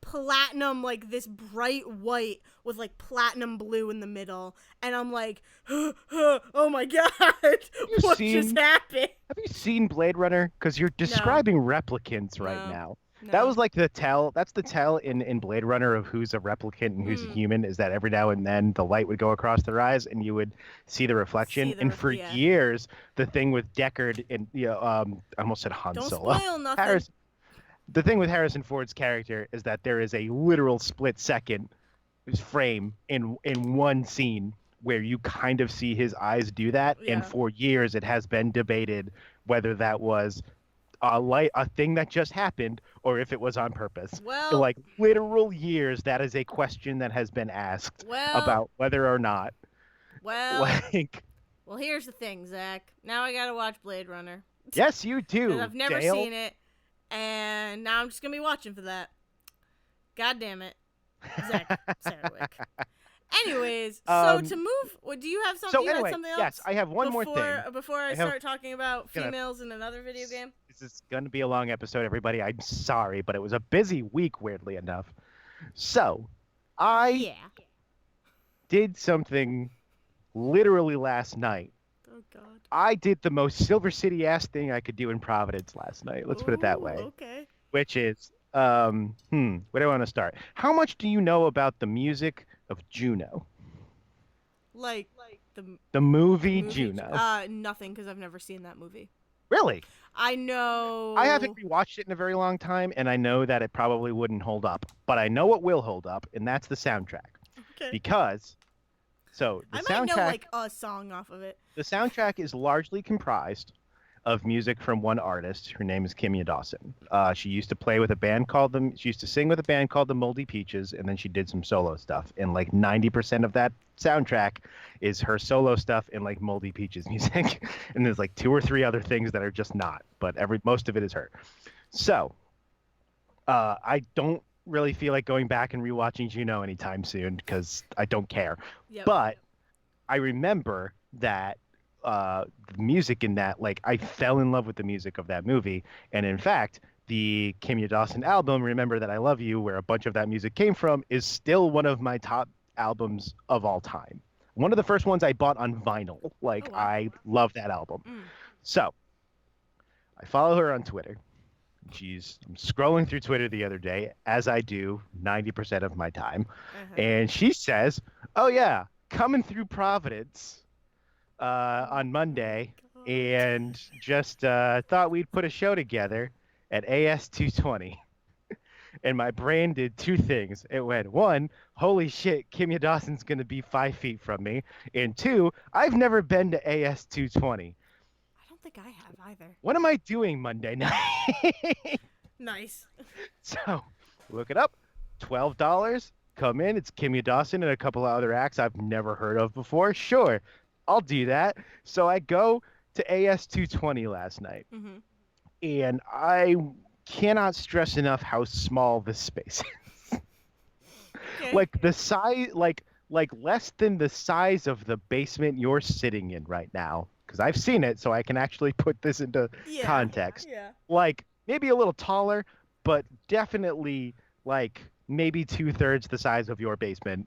platinum, like this bright white with like platinum blue in the middle, and I'm like, oh my god. Have you What just seen happened? Have you seen Blade Runner? Because you're No. describing replicants right No. now. That No. was like the tell. That's the tell in Blade Runner of who's a replicant and who's a Mm. human. Is that every now and then the light would go across their eyes and you would see the reflection. See the And for yeah. years, the thing with Deckard and I almost said Han Don't Solo. spoil nothing. Harris. The thing with Harrison Ford's character is that there is a literal split second frame in one scene where you kind of see his eyes do that, and Yeah. for years it has been debated whether that was a thing that just happened or if it was on purpose. In Well, like literal years, that is a question that has been asked well, about whether or not well. like Well, here's the thing, Zach. Now I gotta watch Blade Runner. yes you Because do, I've never Dayle. seen it, and now I'm just gonna be watching for that. God damn it, Zach Sarwick. Anyways, so um to move, what do you have? Some so you had anyway, something yes, else I have one more thing. before I I have start talking about gonna females in another video game? This is going to be a long episode, everybody. I'm sorry, but it was a busy week, weirdly enough. So, I Yeah. did something literally last night. Oh God. I did the most Silver City ass thing I could do in Providence last night. Let's put it that Oh, way. okay. Which is, where do I want to start? How much do you know about the music of Juno? Like the The the movie movie. Juno. Nothing, because I've never seen that movie. Really? I I haven't know. rewatched it in a very long time, and I know that it probably wouldn't hold up. But I know what will hold up, and that's the soundtrack. Okay. Because so I might know like a song off of it. the soundtrack is largely comprised of music from one artist. Her name is Kimya Dawson. She used to play with a band called them. She used to sing with a band called the Moldy Peaches, and then she did some solo stuff. And like 90% of that soundtrack is her solo stuff and like Moldy Peaches music. And there's like two or three other things that are just not, but most of it is her. So I don't really feel like going back and rewatching Juno anytime soon because I don't care. Yep. But I remember that the music in that, like, I fell in love with the music of that movie. And in fact, the Kimya Dawson album, Remember That I Love You, where a bunch of that music came from, is still one of my top albums of all time. One of the first ones I bought on vinyl. Oh Like, wow. I love that album. Mm. So I follow her on Twitter. I'm scrolling through Twitter the other day, as I do 90% of my time. Uh-huh. And she says, oh, yeah, coming through Providence on Monday, God. and just thought we'd put a show together at AS 220. And my brain did two things. It went, one, holy shit, Kimya Dawson's going to be 5 feet from me. And two, I've never been to AS 220. I don't think I have either. What am I doing Monday night? Nice. So look it up. $12. Come in. It's Kimya Dawson and a couple of other acts I've never heard of before. Sure, I'll do that. So I go to AS 220 last night, Mm-hmm. and I cannot stress enough how small this space is. Okay. Like the size, like less than the size of the basement you're sitting in right now. Because I've seen it, so I can actually put this into Yeah. context. Yeah. Like maybe a little taller, but definitely like maybe 2/3 the size of your basement,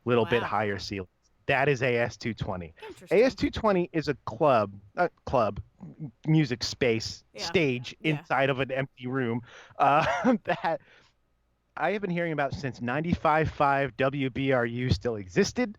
little bit Wow. higher ceilings. That is AS220. Interesting. AS220 is a club music space Yeah. stage Yeah. inside of an empty room that I have been hearing about since 95.5 WBRU still existed.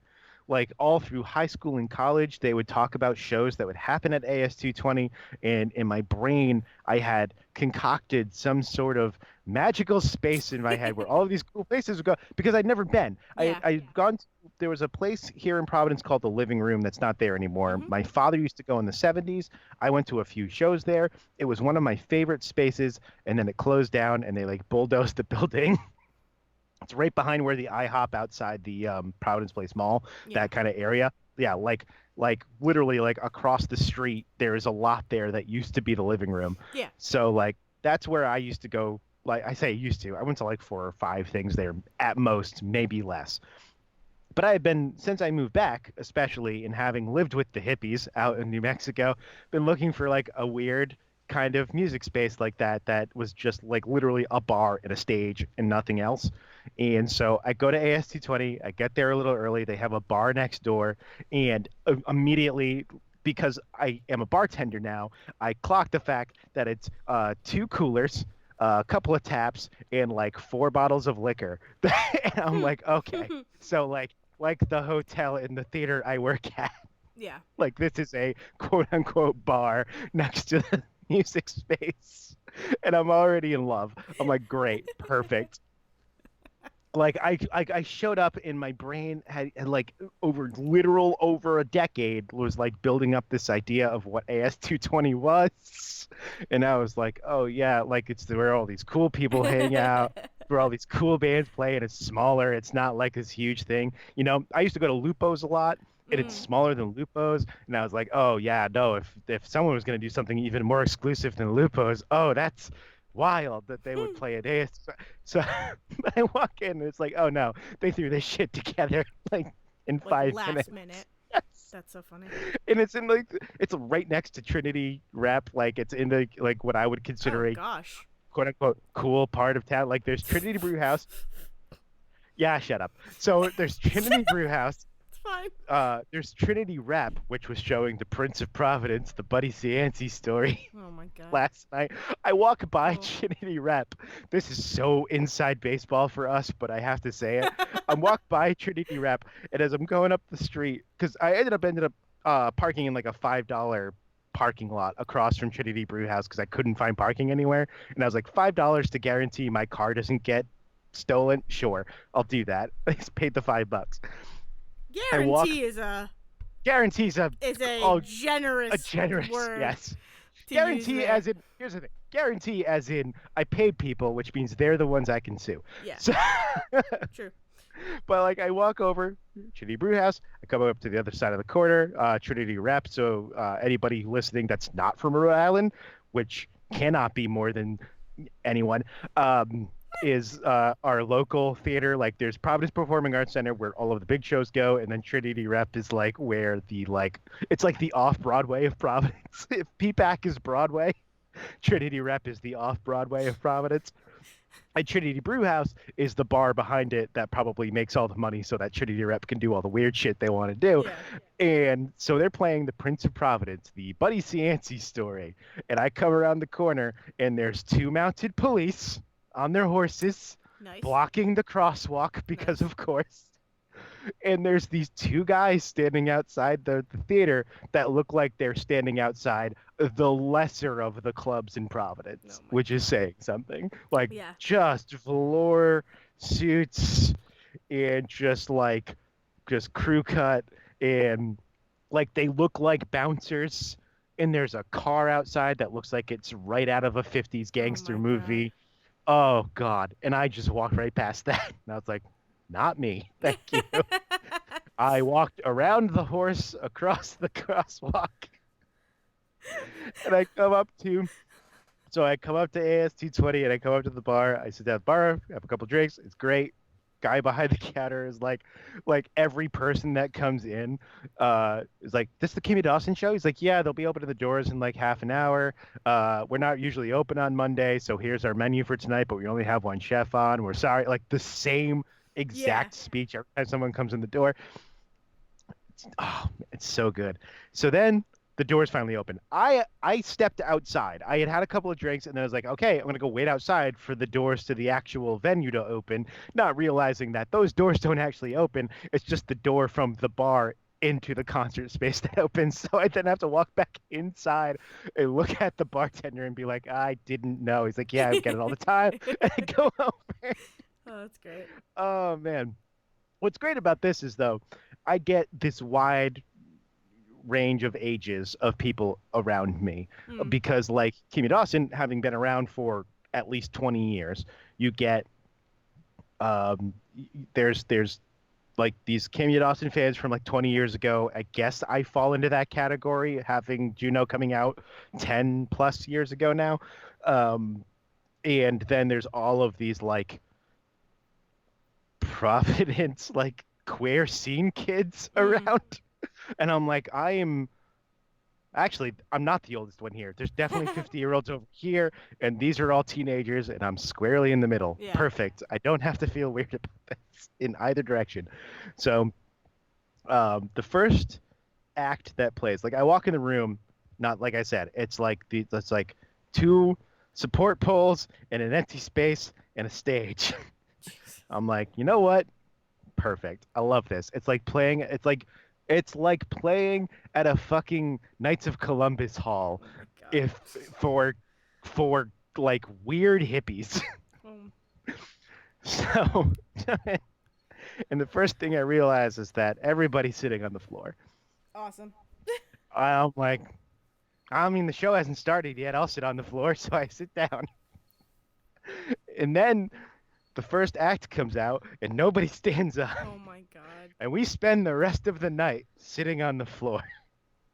Like all through high school and college, they would talk about shows that would happen at AS220. And in my brain, I had concocted some sort of magical space in my head where all of these cool places would go because I'd never been. Yeah. I'd gone to, there was a place here in Providence called the Living Room that's not there anymore. Mhm. My father used to go in the 70s. I went to a few shows there. It was one of my favorite spaces, and then it closed down and they like bulldozed the building. It's right behind where the IHOP outside the Providence Place Mall, Yeah. that kind of area. Yeah, like literally like across the street, there is a lot there that used to be the living room. Yeah. So like that's where I used to go. Like I say used to. I went to like 4 or 5 things there at most, maybe less. But I have been since I moved back, especially in having lived with the hippies out in New Mexico, been looking for like a weird kind of music space like that was just like literally a bar and a stage and nothing else. And so I go to AS220, I get there a little early, they have a bar next door, and immediately because I am a bartender now, I clock the fact that it's 2 coolers, a couple of taps, and like 4 bottles of liquor. And I'm like, okay. So like the hotel in the theater I work at. Yeah. Like this is a quote unquote bar next to the music space. And I'm already in love. I'm like, great, perfect. Like I showed up in my brain had like over a decade was like building up this idea of what AS220 was. And I was like, oh yeah, like it's where all these cool people hang out, where all these cool bands play, and it's smaller. It's not like this huge thing. You know, I used to go to Lupo's a lot, and it's Mm. smaller than Lupo's. And I was like, oh yeah, no, if someone was gonna do something even more exclusive than Lupo's, oh that's wild that they would play at AS. So I walk in and it's like, oh no, they threw this shit together like in Like 5 minutes. last minute. Yes. That's so funny. And it's in like it's right next to Trinity Rep, like it's in the like what I would Oh consider a gosh. quote unquote cool part of town. Like there's Trinity Brew House. Yeah, shut up. So there's Trinity Brew House. It's fine. There's Trinity Rep, which was showing the Prince of Providence, the Buddy Cianci story. Oh my god. Last night. I walk by Cool. Trinity Rep. This is so inside baseball for us, but I have to say it. I'm walk by Trinity Rep, and as I'm going up the street, because I ended up parking in like a $5 parking lot across from Trinity Brew House because I couldn't find parking anywhere, and I was like $5 to guarantee my car doesn't get stolen. Sure, I'll do that. I just paid the $5. I walk. Guarantee Guarantees a is a oh a generous generous word yes. to use Guarantee there. as in here's the thing. Guarantee as in I paid people, which means they're the ones I can sue. Yeah. So, True. but like I walk over Trinity Brew House, I come up to the other side of the corner, Trinity Rep. So anybody listening that's not from Rhode Island, which cannot be more than anyone, is our local theater. Like there's Providence Performing Arts Center where all of the big shows go, and then Trinity Rep is like where the like it's like the off Broadway of Providence. If PPAC is Broadway, Trinity Rep is the off Broadway of Providence. And Trinity Brew House is the bar behind it that probably makes all the money so that Trinity Rep can do all the weird shit they want to do. Yeah. And so they're playing the Prince of Providence, the Buddy Cianci story. And I come around the corner and there's 2 mounted police on their horses Nice. blocking the crosswalk because Nice. of course. And there's these 2 guys standing outside the theater that look like they're standing outside the lesser of the clubs in Oh Providence, my which is god. saying something. Like Yeah. just velour suits and just crew cut and like they look like bouncers. And there's a car outside that looks like it's right out of a 50s Oh gangster my god. movie. Oh God. And I just walked right past that. And I was like, not me. Thank you. I walked around the horse across the crosswalk and I come up to AS220 and I come up to the bar. I sit down at the bar, have a couple drinks. It's great. guy behind the counter is like every person that comes in is like, this the Kimmy Dawson show? He's like, yeah, they'll be opening the doors in like half an hour. We're not usually open on Monday, so here's our menu for tonight, but we only have one chef on. We're sorry. Like the same Yeah. exact speech every time someone comes in the door. Oh, it's so good. So then the doors finally open. I stepped outside. I had had a couple of drinks, and then I was like, okay, I'm gonna go wait outside for the doors to the actual venue to open, not realizing that those doors don't actually open. It's just the door from the bar into the concert space that opens. So I then have to walk back inside and look at the bartender and be like, I didn't know. He's like, yeah, I get it all the time. And I go over. Oh, that's great. Oh man. What's great about this is though, I get this wide range of ages of people around me Mm. because like Kimmy Dawson having been around for at least 20 years, you get there's like these Kimmy Dawson fans from like 20 years ago. I guess I fall into that category, having Juno coming out 10 plus years ago now. Um, and then there's all of these like Providence like queer scene kids Mm. around. And I'm like, I'm not the oldest one here. There's definitely 50-year-olds over here, and these are all teenagers, and I'm squarely in the middle. Yeah. Perfect. I don't have to feel weird about this in either direction. So, the first act that plays, like I walk in the room, not like I said, it's like two support poles and an empty space and a stage. Jeez. I'm like, you know what? Perfect. I love this. It's like playing at a fucking Knights of Columbus hall Oh my god. if for like weird hippies. Um, So and the first thing I realize is that everybody's sitting on the floor. awesome. I'm like, I mean the show hasn't started yet. I'll sit on the floor, so I sit down. And then the first act comes out and nobody stands up. Oh my god. And we spend the rest of the night sitting on the floor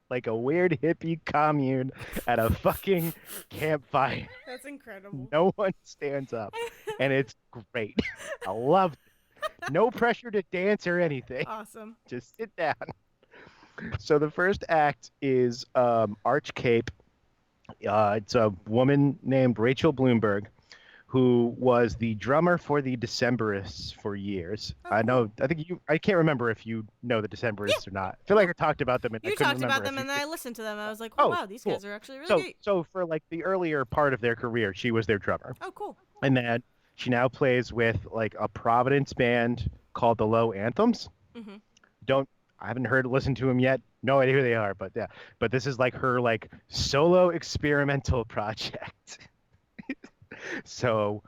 like a weird hippie commune at a fucking campfire. That's incredible. No one stands up. And it's great. I love it. No pressure to dance or anything. Awesome. Just sit down. So the first act is Arch Cape. It's a woman named Rachel Bloomberg who was the drummer for the Decemberists for years. Oh, I cool. know. I can't remember if you know the Yeah. Decemberists or not. I feel like I talked about them and I You couldn't talked remember about them, if you. and then I listened to them. And I was like, oh Oh, wow, these cool. guys are actually really So, great. so for like the earlier part of their career, she was their drummer, Oh, cool. and then she now plays with like a Providence band called the Low Anthems. Mm-hmm. Don't I haven't heard listened to them yet. No idea who they are, but yeah. But this is like her like solo experimental project. So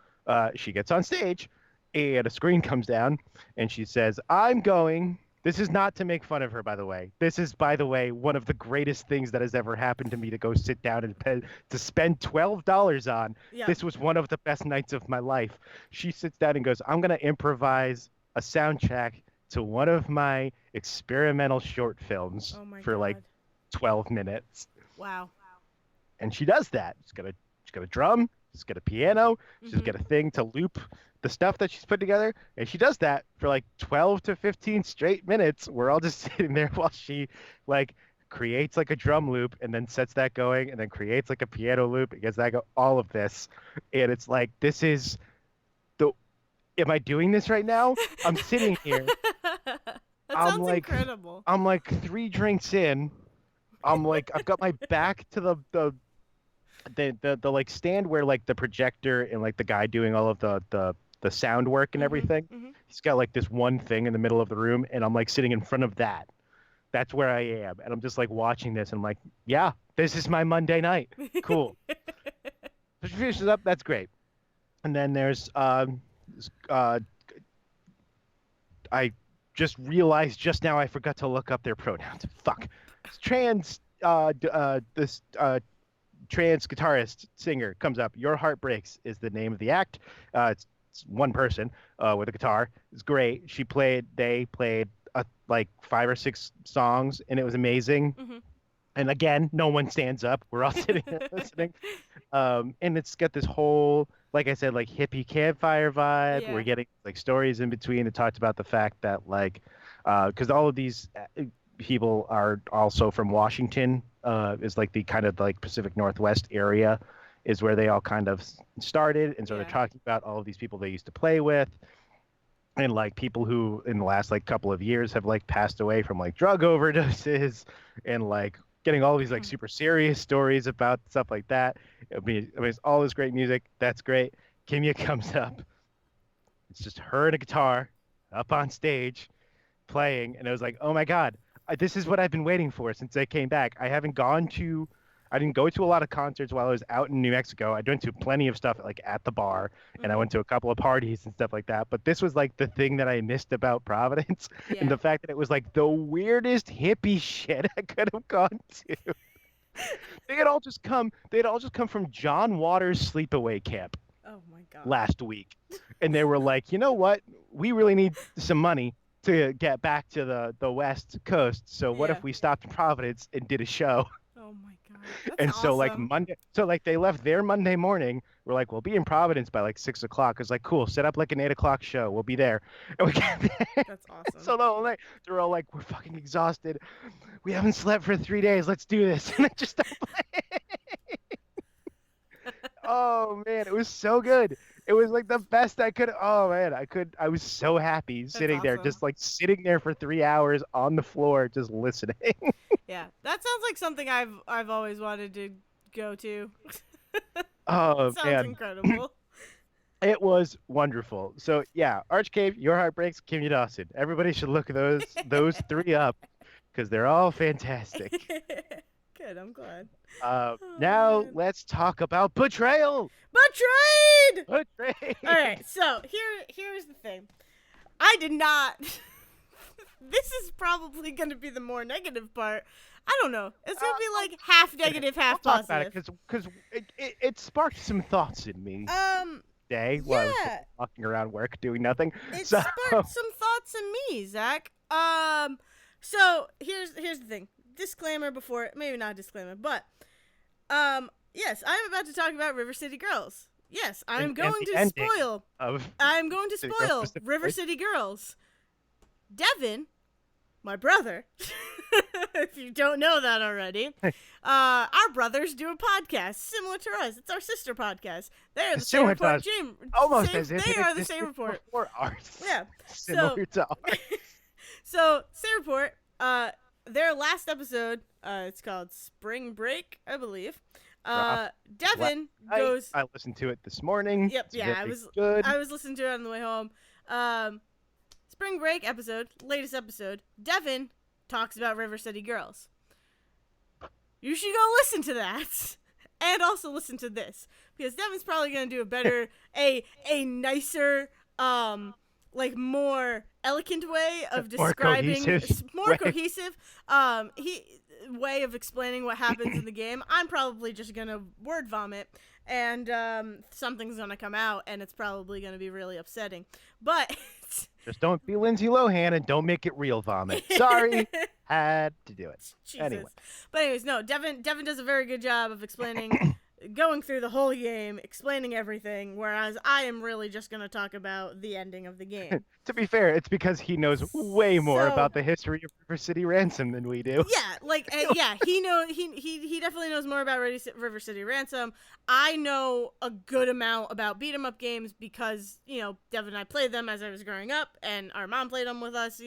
she gets on stage and a screen comes down and she says, I'm going. This is not to make fun of her, by the way. This is, by the way, one of the greatest things that has ever happened to me to go sit down and pay, to spend $12 on. Yeah. This was one of the best nights of my life. She sits down and goes, I'm going to improvise a soundtrack to one of my experimental short films Oh my for like god. 12 minutes. Wow. And she does that. She's got a drum, she's got a piano, she's Mm-hmm. got a thing to loop the stuff that she's put together, and she does that for like 12 to 15 straight minutes. We're all just sitting there while she like creates like a drum loop and then sets that going and then creates like a piano loop and gets that go all of this. And it's like this is the am I doing this right now? I'm sitting here. That I'm sounds like incredible. I'm like 3 drinks in. I'm like I've got my back to the like stand where like the projector and like the guy doing all of the sound work and Mm-hmm. everything. Mm-hmm. He's got like this one thing in the middle of the room and I'm like sitting in front of that. That's where I am. And I'm just like watching this and I'm like, yeah, this is my Monday night. Cool. So she finishes up, that's great. And then there's uh I just realized just now I forgot to look up their pronouns. Fuck. Trans this trans guitarist singer comes up. Your Heart Breaks is the name of the act. It's one person with a guitar. It's great. They played like 5 or 6 songs, and it was amazing. Mm-hmm. And again, no one stands up. We're all sitting there listening. And it's got this whole like I said, like hippie campfire vibe. We're Yeah. getting like stories in between that talked about the fact that like, because all of these people are also from Washington, is like the kind of like Pacific Northwest area, is where they all kind of started, and so they're Yeah. talking about all of these people they used to play with, and like people who in the last like couple of years have like passed away from like drug overdoses, and like getting all these like super serious stories about stuff like that. I mean, it's all this great music. That's great. Kimya comes up. It's just her and a guitar up on stage playing, and I was like, oh my god, this is what I've been waiting for since I came back. I didn't go to a lot of concerts while I was out in New Mexico. I went to plenty of stuff like at the bar, and I Mm-hmm. went to a couple of parties and stuff like that. But this was like the thing that I missed about Providence, and Yeah. the fact that it was like the weirdest hippie shit I could have gone to. They had all just come from John Waters' sleepaway camp Oh my god. last week, and they were like, you know what? We really need some money to get back to the West Coast. So what Yeah. if we stopped in Providence and did a show? Oh my god. That's And so like awesome. Monday, so like they left there Monday morning. We're like, we'll be in Providence by like 6 o'clock. It's like cool. Set up like an 8 o'clock show. We'll be there. And we get there. That's awesome. So the whole night they're all like, we're fucking exhausted. We haven't slept for 3 days. Let's do this. And they just start playing. Oh man, it was so good. It was like the best I could. Oh man, I was so happy That's sitting there, awesome. just like sitting there for 3 hours on the floor, just listening. Yeah. That sounds like something I've always wanted to go to. Oh Sounds man, incredible. it was wonderful. So yeah, Archcave, Your Heart Breaks, Kimmy Dawson. Everybody should look those three up because they're all fantastic. Good, I'm glad. Oh Now man. let's talk about Betrayal. Betrayed! Betrayed. Alright, so here's the thing. I did not this is probably gonna be the more negative part. I don't know. It's gonna be like half negative, We'll half talk about it positive. because it sparked some thoughts in me day while I was Yeah. walking around work doing nothing. It So sparked some thoughts in me, Zach. So here's the thing. Disclaimer before, maybe not disclaimer, but yes, I'm about to talk about River City Girls. Yes, I'm and going the to ending spoil. of I'm going to City Girls spoil River specifically. City Girls. Devin, my brother, if you don't know that already, our brothers do a podcast similar to us. It's our sister podcast. They're the Say Similar to Report us, Gym. almost as if They it are the Say existed Report. before ours. Yeah. So Similar to ours. so Say Report, their last episode, it's called Spring Break, I believe. Dropped Devin last goes. night. I listened to it this morning. Yep, It's yeah, very good. I was listening to it on the way home. Spring Break episode, latest episode. Devin talks about River City Girls. You should go listen to that, and also listen to this because Devin's probably gonna do a better, a nicer, like more elegant way of More describing, cohesive more way. cohesive, he way of explaining what happens in the game. I'm probably just gonna word vomit, and something's gonna come out, and it's probably gonna be really upsetting. But Just don't be Lindsay Lohan and don't make it real vomit. Sorry, had to do it. Jesus. Anyway, But anyways, no, Devin does a very good job of explaining, going through the whole game, explaining everything, whereas I am really just going to talk about the ending of the game. to be fair, it's because he knows way more So, about the history of River City Ransom than we do. yeah, like, yeah, he definitely knows more about River City Ransom. I know a good amount about beat 'em up games because, Devin and I played them as I was growing up, and our mom played them with us,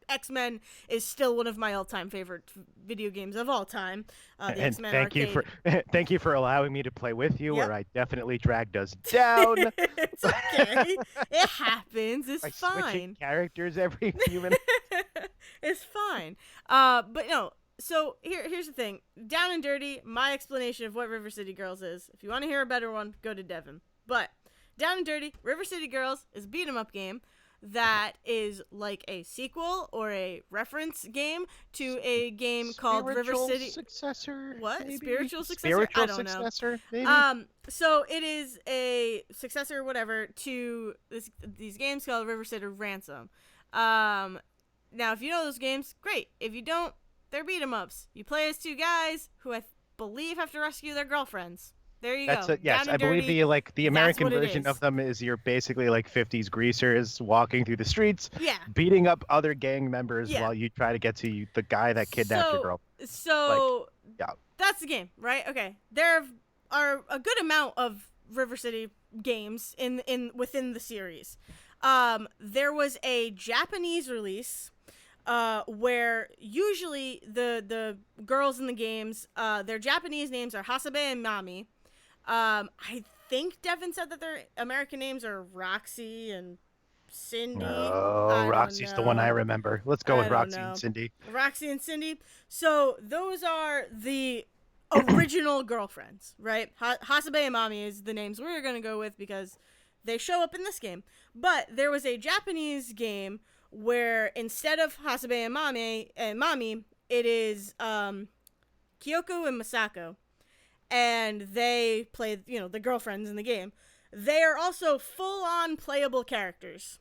X-Men is still one of my all-time favorite video games of all time. The And X-Men arcade. thank you for allowing me to play with you, Yep. where I definitely dragged us down It's okay. It happens. It's by switching fine. characters every few minutes. It's fine. But no. So here's the thing. Down and dirty. My explanation of what River City Girls is. If you want to hear a better one, go to Devin. But Down and Dirty, River City Girls is a beat 'em up game that is like a sequel or a reference game to a game called River City. Successor. What? Maybe? Spiritual successor? Spiritual I don't know. successor, maybe. So it is a successor or whatever to these games called River City Ransom. Now if you know those games, great. If you don't, they're beat 'em ups. You play as two guys who I believe have to rescue their girlfriends. There you That's go. a yes. Down I and believe dirty. the That's American what it version of is. them is you're basically like 50s greasers walking through the streets, Yeah. beating up other gang members Yeah. while you try to get to the guy that kidnapped your So girl. Like, so yeah. that's the game, right? Okay. There are a good amount of River City games in within the series. There was a Japanese release where usually the girls in the games, their Japanese names are Hasabe and Mami. I think Devin said that their American names are Roxy and Cindy. Oh, I don't Roxy's the one I know. remember. Let's go I with don't Roxy and know. Cindy. Roxy and Cindy. So those are the original girlfriends, right? Hasabe and Mami is the names we're going to go with because they show up in this game. But there was a Japanese game where instead of Hasabe and Mami, it is Kyoko and Masako. And they play, the girlfriends in the game. They are also full-on playable characters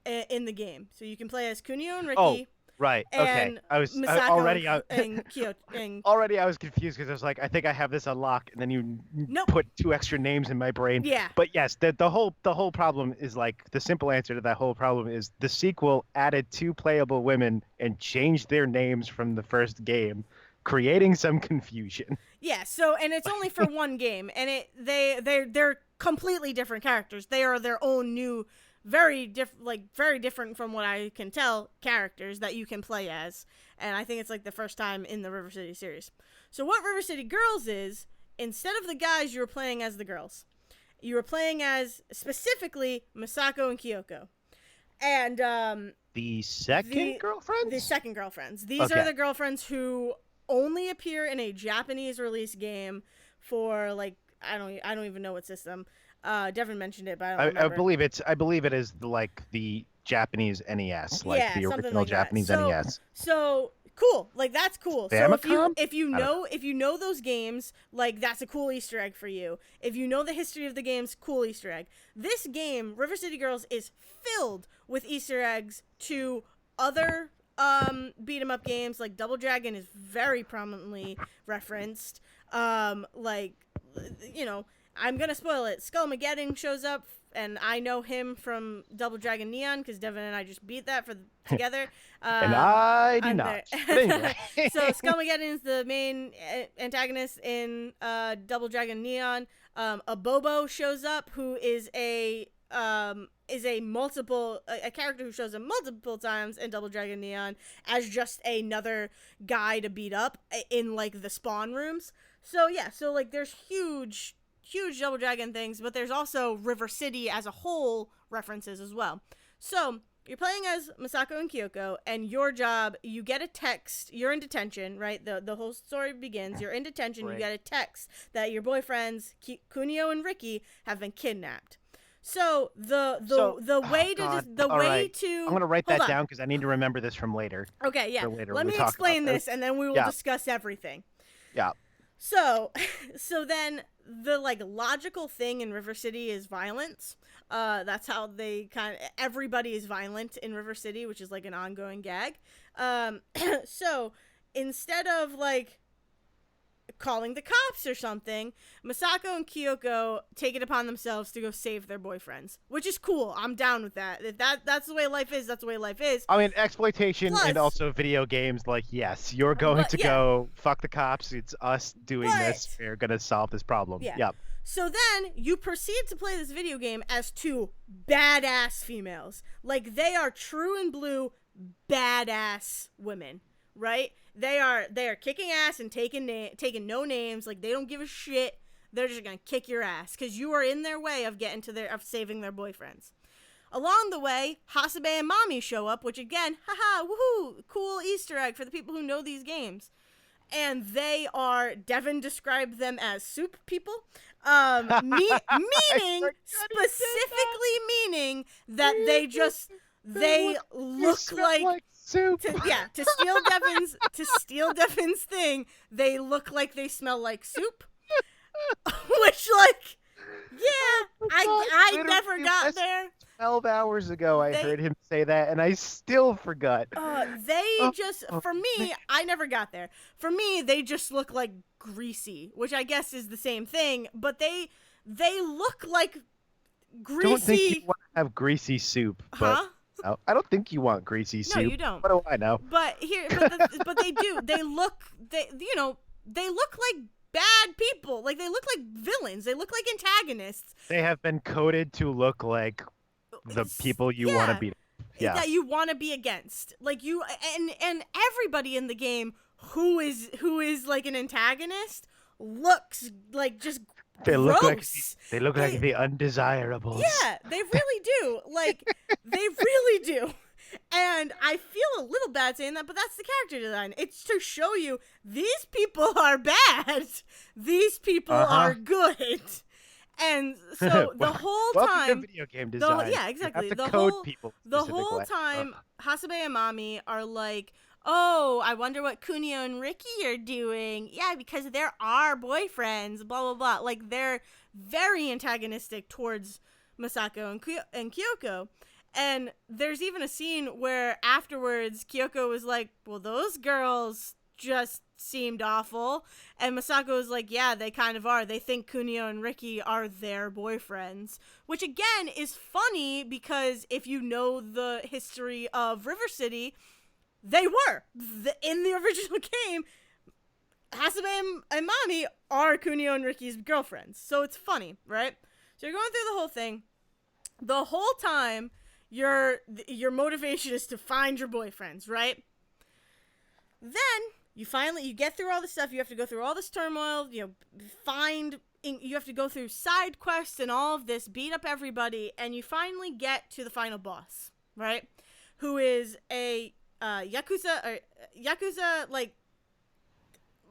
in the game. So you can play as Kunio and Oh, Ricky right. Okay. and Misako Already and Kyoto. And already I was confused because I was like, I think I have this unlocked, and then you nope. put two extra names in my brain. Yeah. But yes, the whole problem is like the simple answer to that whole problem is the sequel added two playable women and changed their names from the first game, creating some confusion. Yeah. So and it's only for one game, and they're completely different characters. They are their own new, very different from what I can tell, characters that you can play as. And I think it's like the first time in the River City series. So what River City Girls is, instead of the guys, you were playing as the girls. You were playing as specifically Misako and Kyoko. And The second girlfriends? The second girlfriends. These are the girlfriends who only appear in a Japanese release game for like I don't even know what system. Devin mentioned it, but I don't remember. I believe it is like the Japanese NES, like the original like Japanese so, NES. So cool, like that's cool. Famicom? So if you know those games, like that's a cool Easter egg for you. If you know the history of the games, cool Easter egg. This game, River City Girls, is filled with Easter eggs to other beat 'em up games. Like Double Dragon is very prominently referenced. Like I'm gonna spoil it. Skullmageddon shows up, and I know him from Double Dragon Neon because Devin and I just beat that together. And I do not. But anyway. So Skullmageddon is the main antagonist in Double Dragon Neon. A Bobo shows up, who is a character who shows up multiple times in Double Dragon Neon as just another guy to beat up in like the spawn rooms. So yeah, so like there's huge Double Dragon things, but there's also River City as a whole references as well. So you're playing as Masako and Kyoko, and your job, you get a text. You're in detention, right? The whole story begins. You're in detention. Right. You get a text that your boyfriends Kunio and Ricky have been kidnapped. So the way to I'm gonna write that down because I need to remember this from later. Okay, yeah. Later Let me explain this, and then we will discuss everything. Yeah. So then the like logical thing in River City is violence. That's how everybody is violent in River City, which is like an ongoing gag. So instead of like calling the cops or something, Masako and Kyoko take it upon themselves to go save their boyfriends, which is cool. I'm down with that. If that's the way life is, that's the way life is. I mean, exploitation and also video games, like, yes, you're going to go fuck the cops. It's us doing this. We're going to solve this problem. Yeah. Yep. So then you proceed to play this video game as two badass females. Like, they are true and blue badass women, right? They are kicking ass and taking no names. Like, they don't give a shit. They're just gonna kick your ass because you are in their way of saving their boyfriends. Along the way, Hasabe and Mami show up, which again, haha, woohoo, cool Easter egg for the people who know these games. And they are, Devin described them as soup people, meaning that they look like soup. To steal Devin's thing, they look like they smell like soup. Which, like, Yeah, Oh my God, I never literally got less than there. 12 hours ago, I They heard him say that, and I still forgot. they Oh, just oh, for man. me, I never got there. For me, they just look like greasy, which I guess is the same thing, but they look like Don't think you greasy, want to have greasy soup, but huh? I don't think you want greasy No, soup. you don't. What do I know? But they do. They look like bad people. Like they look like villains. They look like antagonists. They have been coded to look like the people you want to Yeah, beat up. Yeah. that you want to be against. Like you and everybody in the game who is like an antagonist looks like just They look like gross. they look like They the undesirables. Yeah, they really do. Like they really do. And I feel a little bad saying that, but that's the character design. It's to show you these people are bad. These people Uh-huh. are good. And so the Wel- whole Welcome to time, video game design. yeah, You have exactly. to code people a The specific whole way. Ugh. time, Hasabe and Mami are like, "Oh, I wonder what Kunio and Ricky are doing." Yeah, because they're our boyfriends. Blah blah blah. Like they're very antagonistic towards Masako and Kyoko. And there's even a scene where afterwards Kyoko was like, "Well, those girls just seemed awful." And Masako was like, "Yeah, they kind of are. They think Kunio and Ricky are their boyfriends." Which again is funny because if you know the history of River City, they were. In the original game, Hasabe and Mami are Kunio and Ricky's girlfriends. So it's funny, right? So you're going through the whole thing. The whole time, your motivation is to find your boyfriends, right? Then you get through all this stuff. You have to go through all this turmoil. You have to go through side quests and all of this, beat up everybody, and you finally get to the final boss, right? Who is a yakuza like,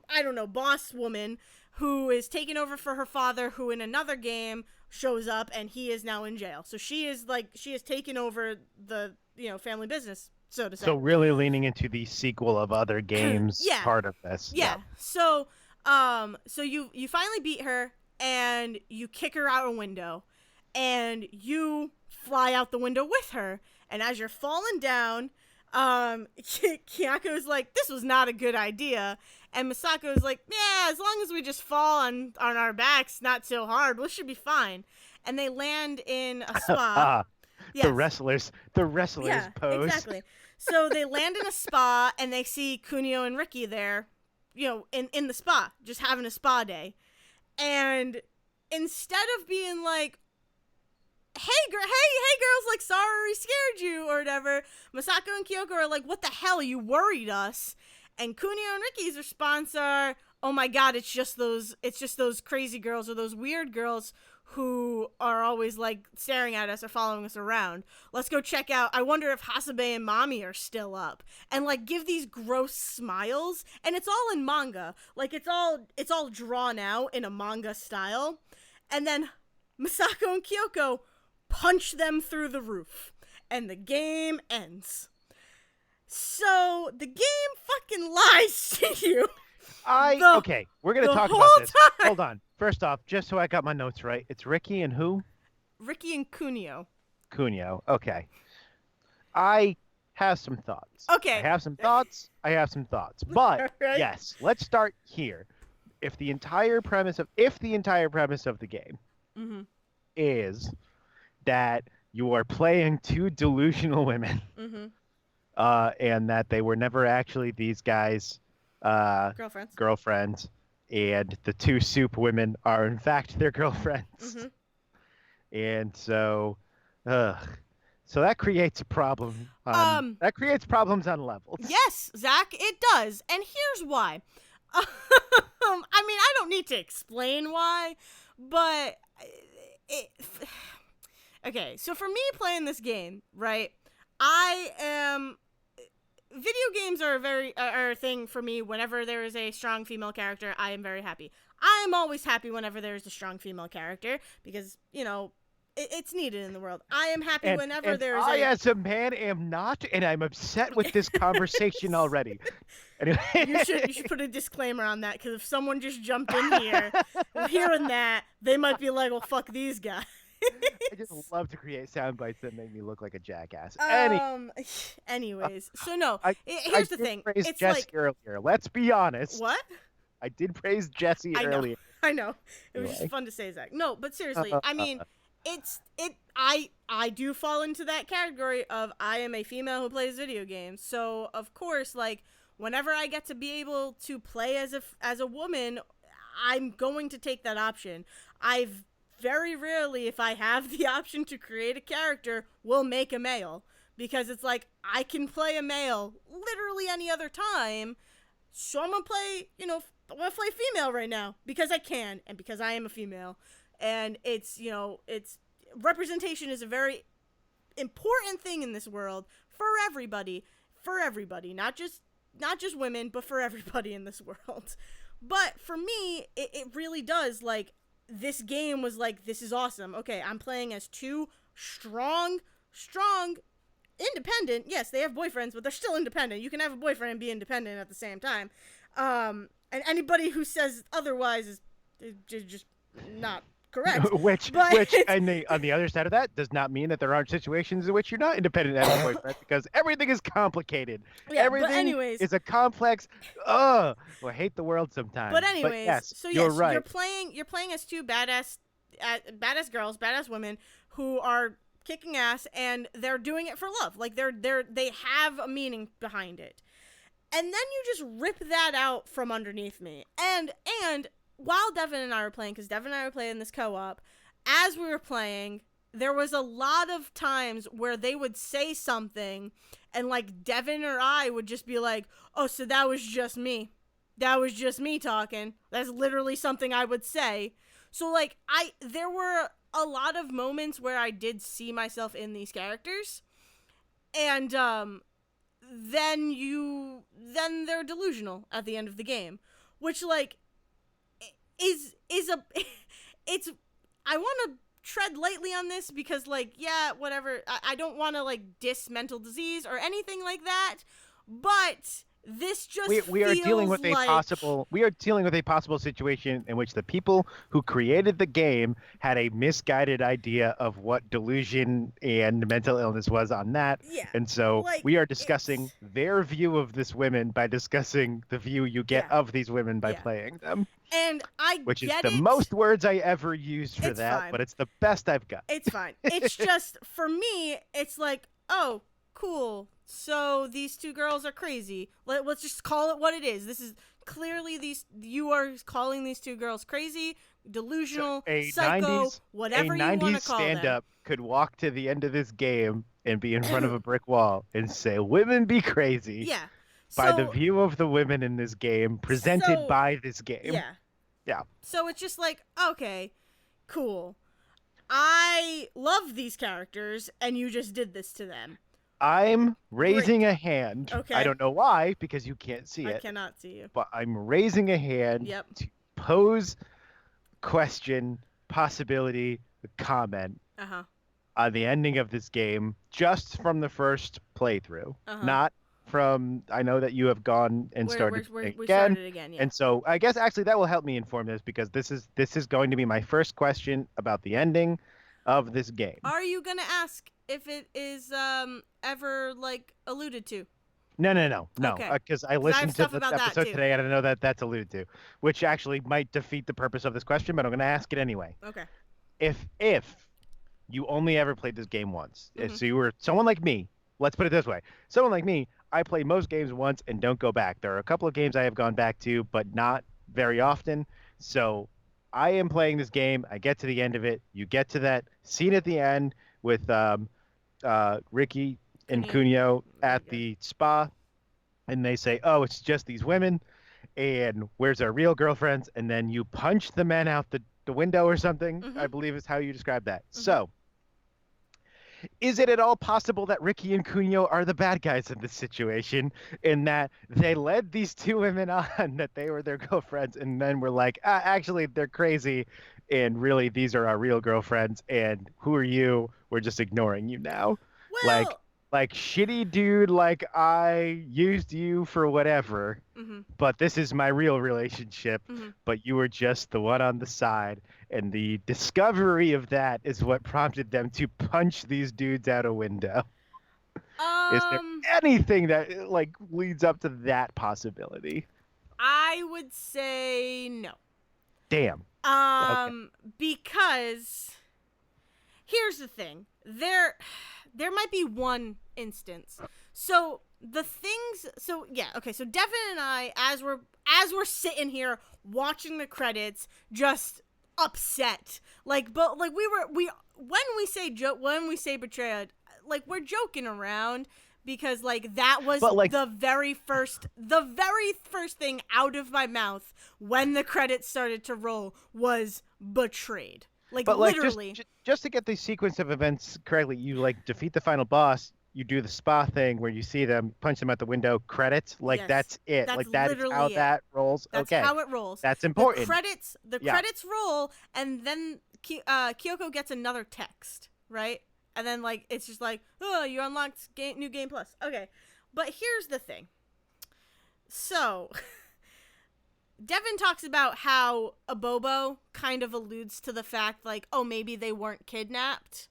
I don't know, boss woman who is taking over for her father, who in another game shows up and he is now in jail. So she has taken over the family business, so to say. So really leaning into the sequel of other games Yeah. part of this. Yeah. So you finally beat her and you kick her out a window and you fly out the window with her, and as you're falling down, Kyako's like, "This was not a good idea." And Masako's like, "Yeah, as long as we just fall on our backs, not so hard, we should be fine." And they land in a spa. Yes. The wrestlers Yeah, pose. exactly. So they land in a spa and they see Kunio and Ricky there, in the spa, just having a spa day. And instead of being like, hey girls, like, sorry we scared you or whatever, Masako and Kyoko are like, "What the hell, you worried us?" And Kunio and Ricky's response are, "Oh my god, it's just those crazy girls or those weird girls who are always like staring at us or following us around. Let's go check out. I wonder if Hasabe and Mami are still up." And like give these gross smiles, and it's all in manga. Like it's all drawn out in a manga style. And then Masako and Kyoko punch them through the roof, and the game ends. So the game fucking lies to you. Okay, we're gonna the talk whole about this. time. Hold on. First off, just so I got my notes right, it's Ricky and who? Ricky and Kunio. Kunio. Okay. I have some thoughts. Okay. I have some thoughts. But Right. yes, let's start here. If the entire premise of the game Mm-hmm. is that you are playing two delusional women, Mm-hmm. and that they were never actually these guys' girlfriends, and the two soup women are in fact their girlfriends. Mm-hmm. And so that creates a problem. That creates problems on levels. Yes, Zach, it does. And here's why. I mean, I don't need to explain why, but okay, so for me playing this game, right, video games are a thing for me. Whenever there is a strong female character, I am very happy. I'm always happy whenever there is a strong female character because, it's needed in the world. I am happy And whenever and there's I, a as a man, am not, and I'm upset with this conversation already. Anyway, you should put a disclaimer on that, because if someone just jumped in here hearing that, they might be like, well, fuck these guys. I just love to create sound bites that make me look like a jackass. um Anyways, so no, I I here's the did thing, praise it's Jesse like, earlier. Let's be honest. what? I did praise Jesse I know. earlier. I know. It was just Anyway. fun to say, Zach. No, but seriously, Uh, I uh, mean, I do fall into that category of, I am a female who plays video games. So, of course, like, whenever I get to be able to play as a woman, I'm going to take that option. I've very rarely, if I have the option to create a character, will make a male, because it's like, I can play a male literally any other time, so I'm gonna play, I want to play female right now because I can, and because I am a female. And it's, it's representation is a very important thing in this world for everybody, not just women, but for everybody in this world. But for me, it really does, like, this game was like, this is awesome. Okay, I'm playing as two strong, independent. Yes, they have boyfriends, but they're still independent. You can have a boyfriend and be independent at the same time. And anybody who says otherwise is just not correct. which But which on the other side of that does not mean that there aren't situations in which you're not independent as a boyfriend, because everything is complicated. yeah, Everything but anyways, is a complex. Well, I hate the world sometimes. but anyways, yes, so you're yes, right. you're playing as two badass girls, badass women who are kicking ass, and they're doing it for love. Like, they have a meaning behind it. And then you just rip that out from underneath me. And while Devin and I were playing, because Devin and I were playing this co-op, as we were playing, there was a lot of times where they would say something, and like Devin or I would just be like, oh, so that was just me. That was just me talking. That's literally something I would say. So like, there were a lot of moments where I did see myself in these characters. And then they're delusional at the end of the game, which, like, is a it's I want to tread lightly on this, because, like, yeah, whatever, I don't want to, like, diss mental disease or anything like that, but this just We are dealing with feels a possible situation in which the people who created the game had a misguided idea of what delusion and mental illness was on that. yeah, And so like, we are discussing their view of this women by discussing the view you get yeah, of these women by yeah. playing them, And I which is get the it. most words I ever used for It's that, fine. but it's the best I've got. It's fine. It's just, for me, it's like, oh, cool. So these two girls are crazy. Let's just call it what it is. This is clearly you are calling these two girls crazy, delusional, psycho, whatever you want to call them. Stand-up could walk to the end of this game and be in front of a brick wall and say, women be crazy. Yeah. By the view of the women in this game, presented by this game. Yeah. Yeah. So it's just like, okay, cool. I love these characters, and you just did this to them. I'm raising a hand. Okay. I don't know why, because you can't see it. I cannot see you. But I'm raising a hand to pose, question, possibility, comment on the ending of this game, just from the first playthrough, not from. I know that you have gone and started again. Yeah. And so I guess actually that will help me inform this, because this is going to be my first question about the ending of this game. Are you gonna ask if it is ever, like, alluded to? No. Okay. Because I listened to the episode today, and I know that that's alluded to, which actually might defeat the purpose of this question, but I'm going to ask it anyway. Okay. If you only ever played this game once, so you were someone like me, let's put it this way, someone like me, I play most games once and don't go back. There are a couple of games I have gone back to, but not very often. So I am playing this game. I get to the end of it. You get to that scene at the end with Ricky and Cunio at the spa, and they say, oh, it's just these women, and where's our real girlfriends? And then you punch the men out the window or something, I believe is how you describe that. So is it at all possible that Ricky and Cunio are the bad guys in this situation, in that they led these two women on that they were their girlfriends, and then were like, actually, they're crazy, and really these are our real girlfriends, and who are you? We're just ignoring you now. Like Well, like shitty dude, like I used you for whatever, mm-hmm, but this is my real relationship, mm-hmm. but you were just the one on the side. And the discovery of that is what prompted them to punch these dudes out a window. Is there Um, anything that like leads up to that possibility? I would say no. Damn. Okay. Because here's the thing. There might be one instance. So the things so yeah, okay, so Devin and I as we're sitting here watching the credits just upset. But we when we say betrayal, like we're joking around because like that was But like the very first thing out of my mouth when the credits started to roll was betrayed. Like but like literally. just to get the sequence of events correctly, you like defeat the final boss, you do the spa thing where you see them punch them out the window, credits, like Yes. that's it. That's Like that is how literally it. that rolls. That's Okay. how it rolls. That's The important. credits the Yeah. credits roll and then Kyoko gets another text, right? And then like it's just like, "Oh, you unlocked new game plus." Okay. But here's the thing. So, Devin talks about how Abobo kind of alludes to the fact like, "Oh, maybe they weren't kidnapped."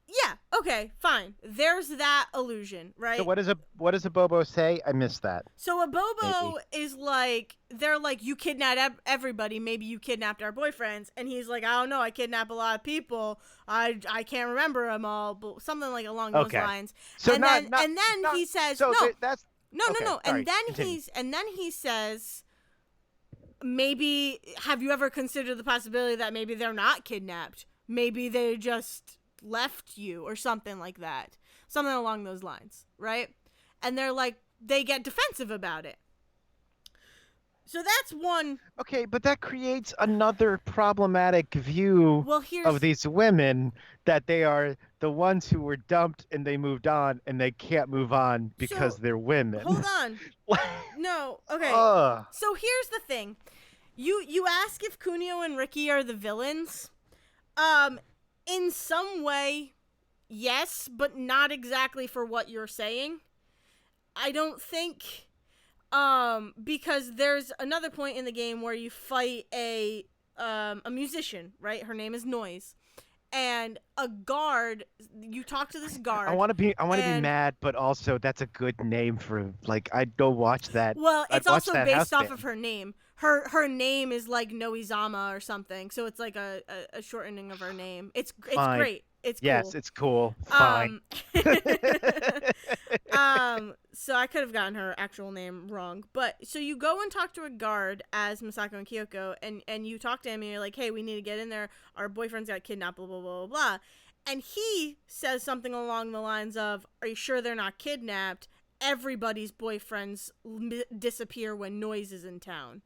Yeah, okay, fine. There's that illusion, right? So what does a Bobo say? I missed that. So a Bobo Maybe. is like, they're like, you kidnapped everybody. Maybe you kidnapped our boyfriends. And he's like, I don't know. I kidnap a lot of people. I can't remember them all, but something like along those Okay. lines. So And not then not and then not he says, so no, that's no, no, okay. no. Sorry. Continue. And then he says, maybe have you ever considered the possibility that maybe they're not kidnapped? Maybe they just left you or something like that. Something along those lines, right? And they're like, they get defensive about it. So that's one. Okay, but that creates another problematic view Well, of here's. these women, that they are the ones who were dumped and they moved on and they can't move on because So, they're hold women. on. No, okay. Ugh. So here's the thing. You ask if Kunio and Ricky are the villains. In some way, yes, but not exactly for what you're saying. I don't think. Because there's another point in the game where you fight a musician, right? Her name is Noise. And a guard, you talk to this guard. I want to be and mad, but also that's a good name for like I'd go watch that. Well, I'd it's watch also that house based off of band. her name. Her name is like Noizama or something, so it's like a shortening of her name. It's Fine. great. It's cool. Yes, it's cool. Fine. So I could have gotten her actual name wrong, but so you go and talk to a guard as Masako and Kyoko, and you talk to him, and you're like, hey, we need to get in there. Our boyfriends got kidnapped, blah blah blah blah blah, and he says something along the lines of, "Are you sure they're not kidnapped? Everybody's boyfriends disappear when Noise is in town."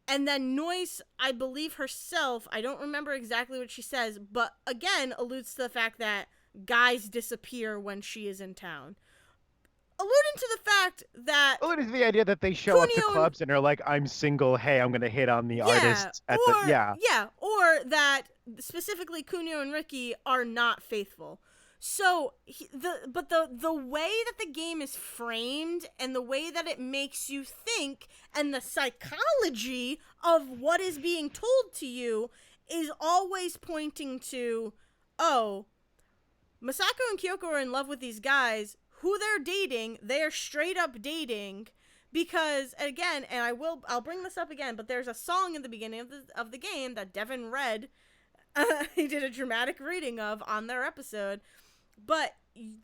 And then Noise, I believe herself, I don't remember exactly what she says, but again alludes to the fact that guys disappear when she is in town. Alluding to the fact that Well, it is the idea that they show up to Kunio and clubs and are like, "I'm single. Hey, I'm gonna hit on the artists at the yeah." or specifically Kunio and Ricky are not faithful. So the way that the game is framed and the way that it makes you think and the psychology of what is being told to you is always pointing to, oh, Masako and Kyoko are in love with these guys who they're dating. They are straight up dating because, again, and I'll bring this up again, but there's a song in the beginning of the game that Devin read. He did a dramatic reading of on their episode, but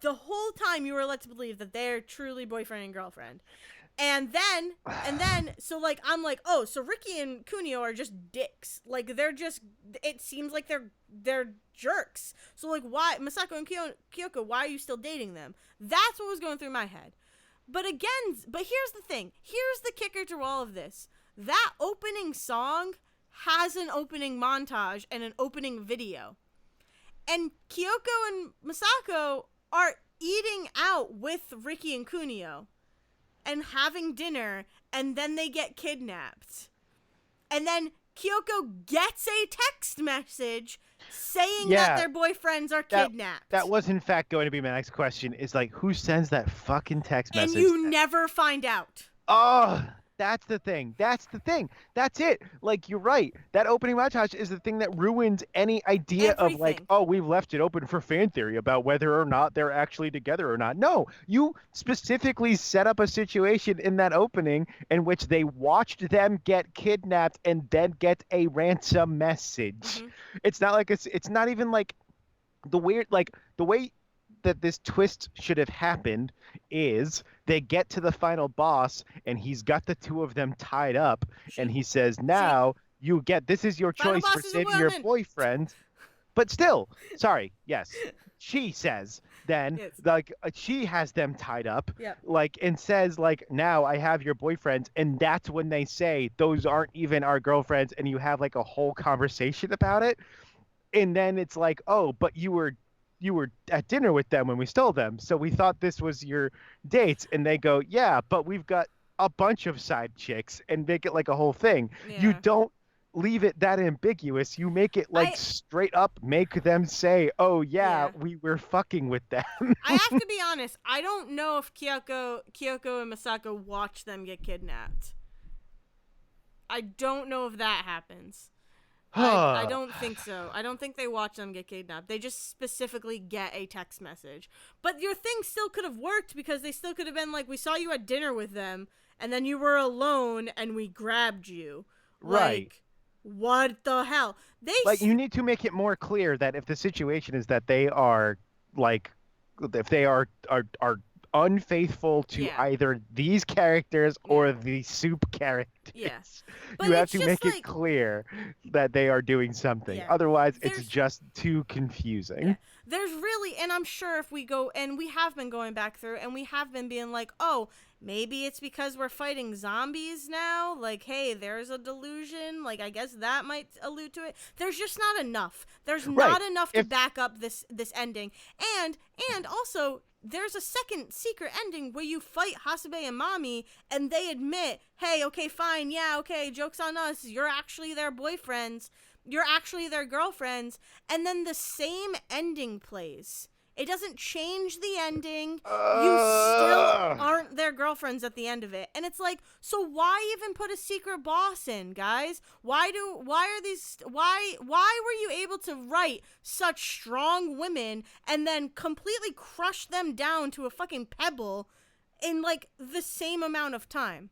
the whole time you were led to believe that they're truly boyfriend and girlfriend. And then, so like, I'm like, oh, so Ricky and Kunio are just dicks. Like, they're just, it seems like they're jerks. So like, why, Masako and Kyoko, why are you still dating them? That's what was going through my head. But here's the thing. Here's the kicker to all of this. That opening song has an opening montage and an opening video. And Kyoko and Masako are eating out with Ricky and Kunio and having dinner, and then they get kidnapped. And then Kyoko gets a text message saying that Yeah, their boyfriends are that kidnapped. that was in fact going to be my next question. Is like, who sends that fucking text And message? you never find out. Oh, that's the thing. That's the thing. That's it. Like, you're right. That opening montage is the thing that ruins any idea of like, Everything. oh, we've left it open for fan theory about whether or not they're actually together or not. No, you specifically set up a situation in that opening in which they watched them get kidnapped and then get a ransom message. Mm-hmm. It's not like it's not even like the weird like the way that this twist should have happened is they get to the final boss and he's got the two of them tied up and he says, She, now you get, this is your final choice for boss is a saving your woman. boyfriend. But still, sorry, yes, she says then, Yes. like, she has them tied up, Yep. like, and says like, now I have your boyfriends, and that's when they say those aren't even our girlfriends, and you have like a whole conversation about it, and then it's like, oh, but you were at dinner with them when we stole them, so we thought this was your dates. And they go, yeah, but we've got a bunch of side chicks, and make it like a whole thing. You Yeah. don't leave it that ambiguous. You make it like I straight up, make them say, oh yeah, yeah. we were fucking with them. I have to be honest. I don't know if Kyoko and Masako watch them get kidnapped. I don't know if that happens. I don't think so. I don't think they watch them get kidnapped. They just specifically get a text message. But your thing still could have worked because they still could have been like, we saw you at dinner with them, and then you were alone, and we grabbed you. Right. Like, what the hell? Like, you need to make it more clear that if the situation is that they are like, if they are unfaithful to Yeah. either these characters or Yeah. the soup characters, Yeah. But you have it's to just make it like, clear that they are doing something. yeah. Otherwise, it's There's just too Yeah. confusing. There's really, and I'm sure if we go, and we have been going back through, and we have been being like, oh, maybe it's because we're fighting zombies now. Like, hey, there's a delusion. Like, I guess that might allude to it. There's just not enough. There's not Right. enough to If back up this ending. And also, there's a second secret ending where you fight Hasebe and Mami, and they admit, hey, okay, fine, yeah, okay, joke's on us. You're actually their boyfriends. You're actually their girlfriends. And then the same ending plays. It doesn't change the ending. You still aren't their girlfriends at the end of it. And it's like, so why even put a secret boss in, guys? Why were you able to write such strong women and then completely crush them down to a fucking pebble in like the same amount of time?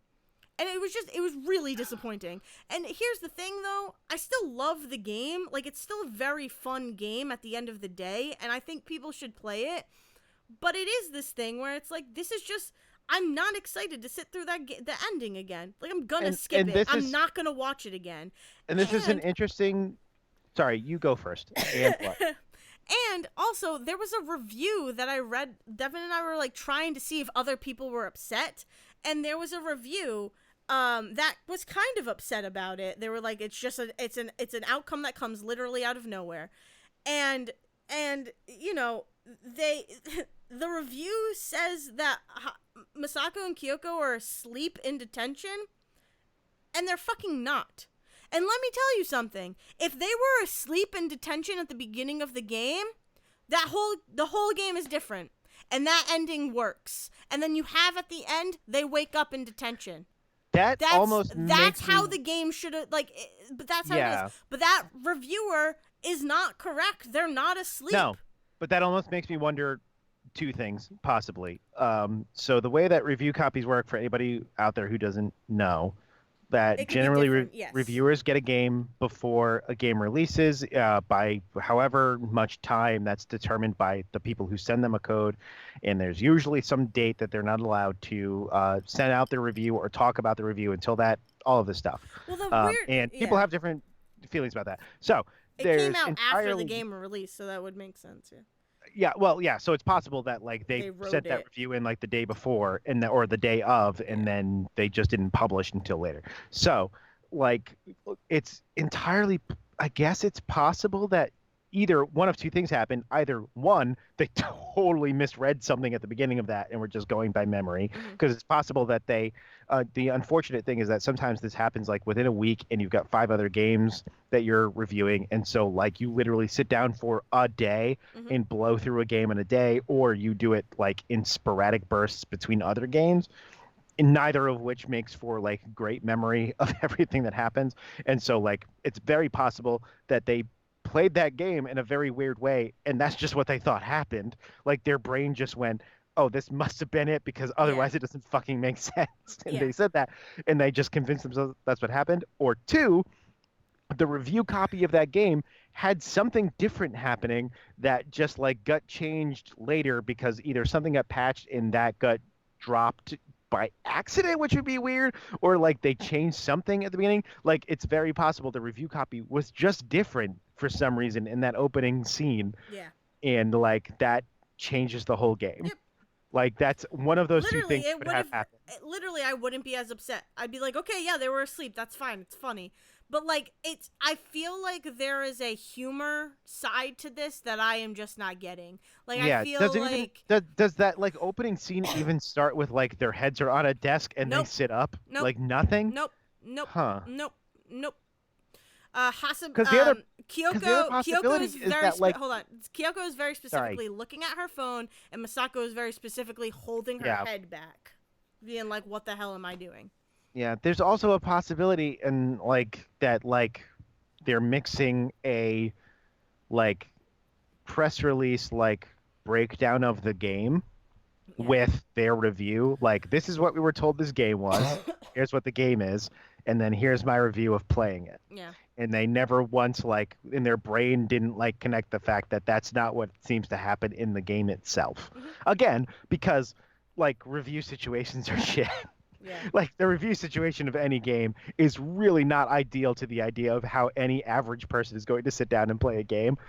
And it was really disappointing. And here's the thing, though. I still love the game. Like, it's still a very fun game at the end of the day, and I think people should play it. But it is this thing where it's like, this is just, I'm not excited to sit through the ending again. Like, I'm gonna skip it. I'm not gonna watch it again. And this is an interesting... Sorry, you go first. And what? And also, there was a review that I read. Devin and I were, like, trying to see if other people were upset. And there was a review that was kind of upset about it. They were like, it's an outcome that comes literally out of nowhere. And you know, the review says that Masako and Kyoko are asleep in detention, and they're fucking not. And let me tell you something. If they were asleep in detention at the beginning of the game, the whole game is different. And that ending works. And then you have at the end, they wake up in detention. That's how the game should have, like, but that's how it is. But that reviewer is not correct. They're not asleep. No, but that almost makes me wonder two things, possibly. So the way that review copies work, for anybody out there who doesn't know, that generally reviewers get a game before a game releases by however much time that's determined by the people who send them a code, and there's usually some date that they're not allowed to send out their review or talk about the review until that, all of this stuff. Well, people have different feelings about that. So it came out after the game released, so that would make sense. Yeah, so it's possible that like they sent that review in like the day before or the day of, and then they just didn't publish until later. So like, it's entirely, I guess it's possible that either one of two things happened. Either one, they totally misread something at the beginning of that and were just going by memory. Mm-hmm. Because it's possible that the unfortunate thing is that sometimes this happens like within a week and you've got five other games that you're reviewing. And so, like, you literally sit down for a day Mm-hmm. and blow through a game in a day, or you do it like in sporadic bursts between other games, and neither of which makes for like great memory of everything that happens. And so like it's very possible that they played that game in a very weird way and that's just what they thought happened. Like their brain just went, oh, this must have been it because Yeah. otherwise it doesn't fucking make sense. And Yeah. they said that and they just convinced themselves that's what happened. Or two, the review copy of that game had something different happening that just like got changed later because either something got patched and that got dropped by accident, which would be weird, or like they changed something at the beginning. Like it's very possible the review copy was just different for some reason in that opening scene, Yeah. and like that changes the whole game. Yep. Like that's one of those two Literally, things it would would have have. happened. Literally, I wouldn't be as upset. I'd be like, okay, yeah, they were asleep. That's fine. It's funny. But like, I feel like there is a humor side to this that I am just not getting. Like, I Yeah, does feel it even like does that like opening scene even start with like their heads are on a desk and they nope, sit up? nope, Like nothing? nope, nope, Huh. nope, nope. Hasab, Because the other Kyoko possibility is is that like hold on. Kyoko is very sorry. specifically looking at her phone, and Masako is very specifically holding her Yeah. head back, being like, "What the hell am I doing?" Yeah, there's also a possibility and like that like they're mixing a like press release like breakdown of the game Yeah. with their review. Like this is what we were told this game was. Here's what the game is, and then here's my review of playing it. Yeah. And they never once like in their brain didn't like connect the fact that that's not what seems to happen in the game itself. Hmm. Again, because like review situations are shit. Yeah. Like the review situation of any game is really not ideal to the idea of how any average person is going to sit down and play a game.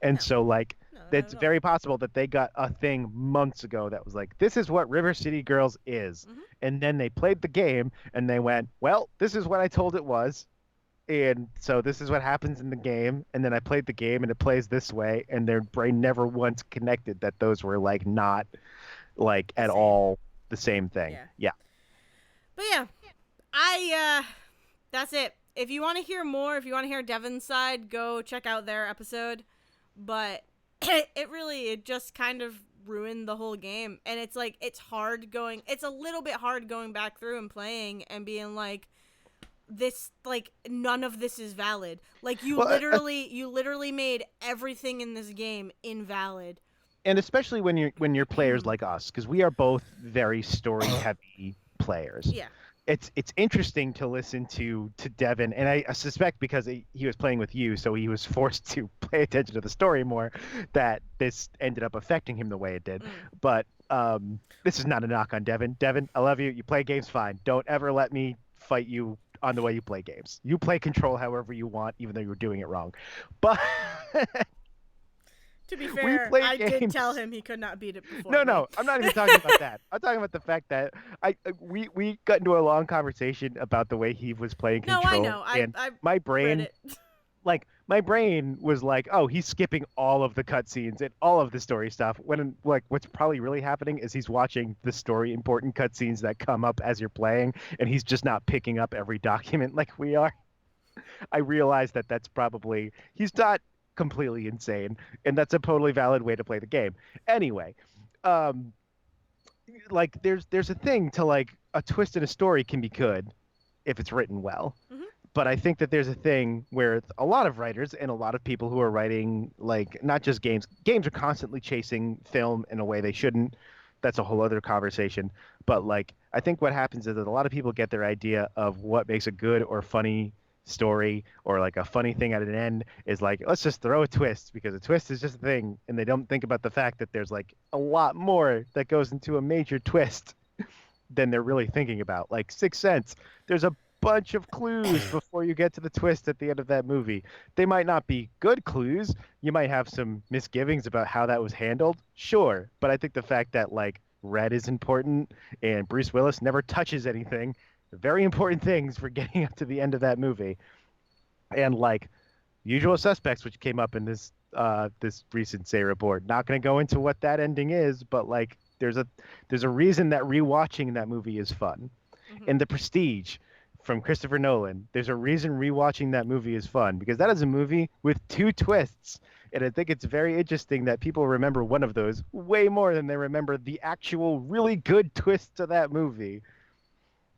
And No. so like No, not it's at all. very possible that they got a thing months ago that was like, this is what River City Girls is. Hmm. And then they played the game and they went, well, this is what I told it was. And so this is what happens in the game. And then I played the game and it plays this way. And their brain never once connected that those were like not like The at same. all the same thing. Yeah. Yeah. But yeah, that's it. If you want to hear more, if you want to hear Devin's side, go check out their episode. But it just kind of ruined the whole game, and it's like it's a little bit hard going back through and playing and being like, this, like, none of this is valid. Like Well, you literally made everything in this game invalid. and especially when you're players like us, because we are both very story heavy players. Yeah. It's interesting to listen to Devin, and I suspect because he was playing with you, so he was forced to pay attention to the story more, that this ended up affecting him the way it did. Mm. But this is not a knock on Devin. Devin, I love you. You play games fine. Don't ever let me fight you on the way you play games. You play Control however you want, even though you're doing it wrong. But To be we fair, play I did games. tell him he could not beat it before. No, I'm not even talking about that. I'm talking about the fact that we got into a long conversation about the way he was playing No, I Control, know. and I my read brain, it. like my brain was like, oh, he's skipping all of the cutscenes and all of the story stuff. When like what's probably really happening is he's watching the story important cutscenes that come up as you're playing, and he's just not picking up every document like we are. I realize that that's probably he's not completely insane, and that's a totally valid way to play the game. Anyway, um, like there's a thing to like a twist in a story can be good if it's written well. Hmm. But I think that there's a thing where a lot of writers and a lot of people who are writing like not just games are constantly chasing film in a way they shouldn't. That's a whole other conversation. But like I think what happens is that a lot of people get their idea of what makes a good or funny story or like a funny thing at an end is like let's just throw a twist because a twist is just a thing, and they don't think about the fact that there's like a lot more that goes into a major twist than they're really thinking about. Like Sixth Sense, there's a bunch of clues before you get to the twist at the end of that movie. They might not be good clues. You might have some misgivings about how that was handled, sure, but I think the fact that like red is important and Bruce Willis never touches anything, very important things for getting up to the end of that movie. And like Usual Suspects, which came up in this this recent Say report. Not going to go into what that ending is, but like there's a reason that rewatching that movie is fun. Hmm. In The Prestige from Christopher Nolan, there's a reason rewatching that movie is fun because that is a movie with two twists. And I think it's very interesting that people remember one of those way more than they remember the actual really good twist to that movie.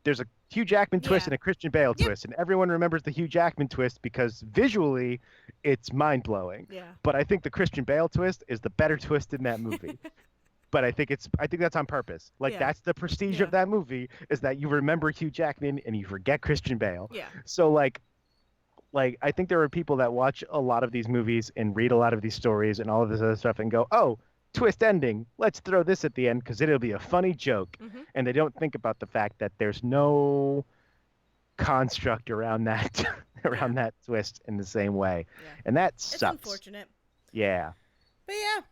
There's a Hugh Jackman twist Yeah. and a Christian Bale Yep. twist, and everyone remembers the Hugh Jackman twist because visually it's mind blowing. Yeah. But I think the Christian Bale twist is the better twist in that movie. But I think that's on purpose. Like Yeah. that's the prestige Yeah. of that movie is that you remember Hugh Jackman and you forget Christian Bale. Yeah. So like I think there are people that watch a lot of these movies and read a lot of these stories and all of this other stuff and go, "Oh, twist ending. Let's throw this at the end because it'll be a funny joke." Hmm. And they don't think about the fact that there's no construct around that Yeah. around that twist in the same way. Yeah. And that It's sucks. unfortunate. Yeah. But yeah,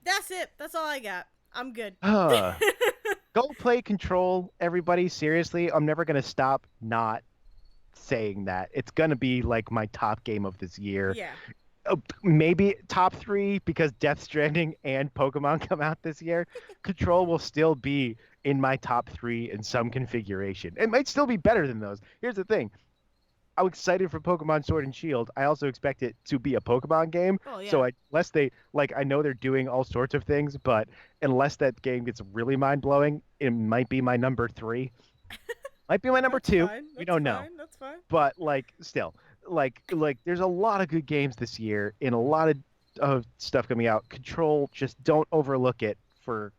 that's it. That's all I got. I'm good. Go play Control, everybody. Seriously, I'm never gonna stop not saying that. It's gonna be like my top game of this year. Yeah. Maybe top three because Death Stranding and Pokemon come out this year. Control will still be in my top three in some configuration. It might still be better than those. Here's the thing. I'm excited for Pokemon Sword and Shield. I also expect it to be a Pokemon game. Oh yeah. So unless they like, I know they're doing all sorts of things, but unless that game gets really mind blowing, it might be my number three. Might be my number That's two. fine. We That's don't know. fine. That's fine. But like, still, like, there's a lot of good games this year and a lot of stuff coming out. Control, just don't overlook it for.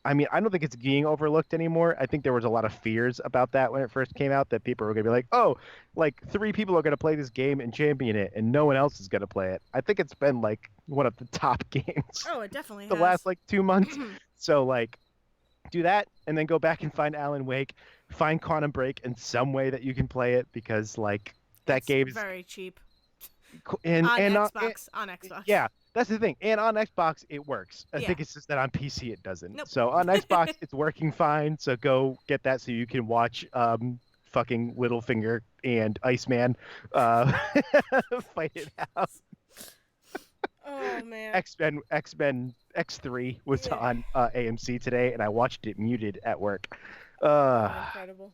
I mean, I don't think it's being overlooked anymore. I think there was a lot of fears about that when it first came out that people were going to be like, oh, like 3 people are going to play this game and champion it and no one else is going to play it. I think it's been like one of the top games Oh, it definitely the has. last like 2 months. So like do that and then go back and find Alan Wake, find Quantum Break in some way that you can play it because like that It's game is very cheap and on and Xbox. On Xbox. yeah, that's the thing. And on Xbox, it works. I Yeah. think it's just that on PC it doesn't. Nope. So on Xbox, it's working fine. So go get that so you can watch fucking Littlefinger and Iceman fight it out. Oh man. X-Men X3 was Yeah. on AMC today, and I watched it muted at work. Incredible.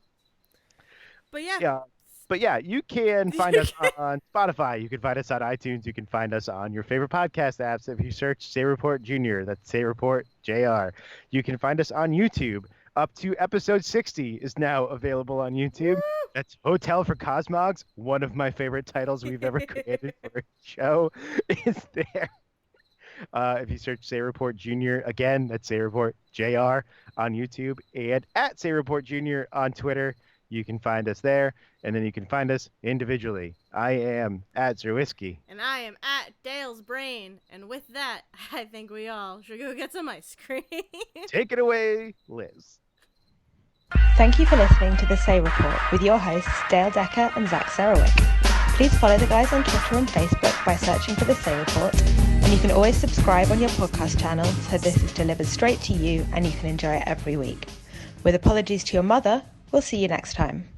But yeah. Yeah. But yeah, you can find us on Spotify. You can find us on iTunes. You can find us on your favorite podcast apps if you search Say Report Jr. That's Say Report JR. You can find us on YouTube. Up to episode 60 is now available on YouTube. Woo! That's Hotel for Cosmogs, one of my favorite titles we've ever created for a show, is there. If you search Say Report Jr. again, that's Say Report JR on YouTube and at Say Report Jr. on Twitter. You can find us there, and then you can find us individually. I am at Zerwisky. And I am at Dale's Brain. And with that, I think we all should go get some ice cream. Take it away, Liz. Thank you for listening to The Say Report with your hosts Dayle Decker and Zack Sarowick. Please follow the guys on Twitter and Facebook by searching for The Say Report, and you can always subscribe on your podcast channel so this is delivered straight to you and you can enjoy it every week. With apologies to your mother, we'll see you next time.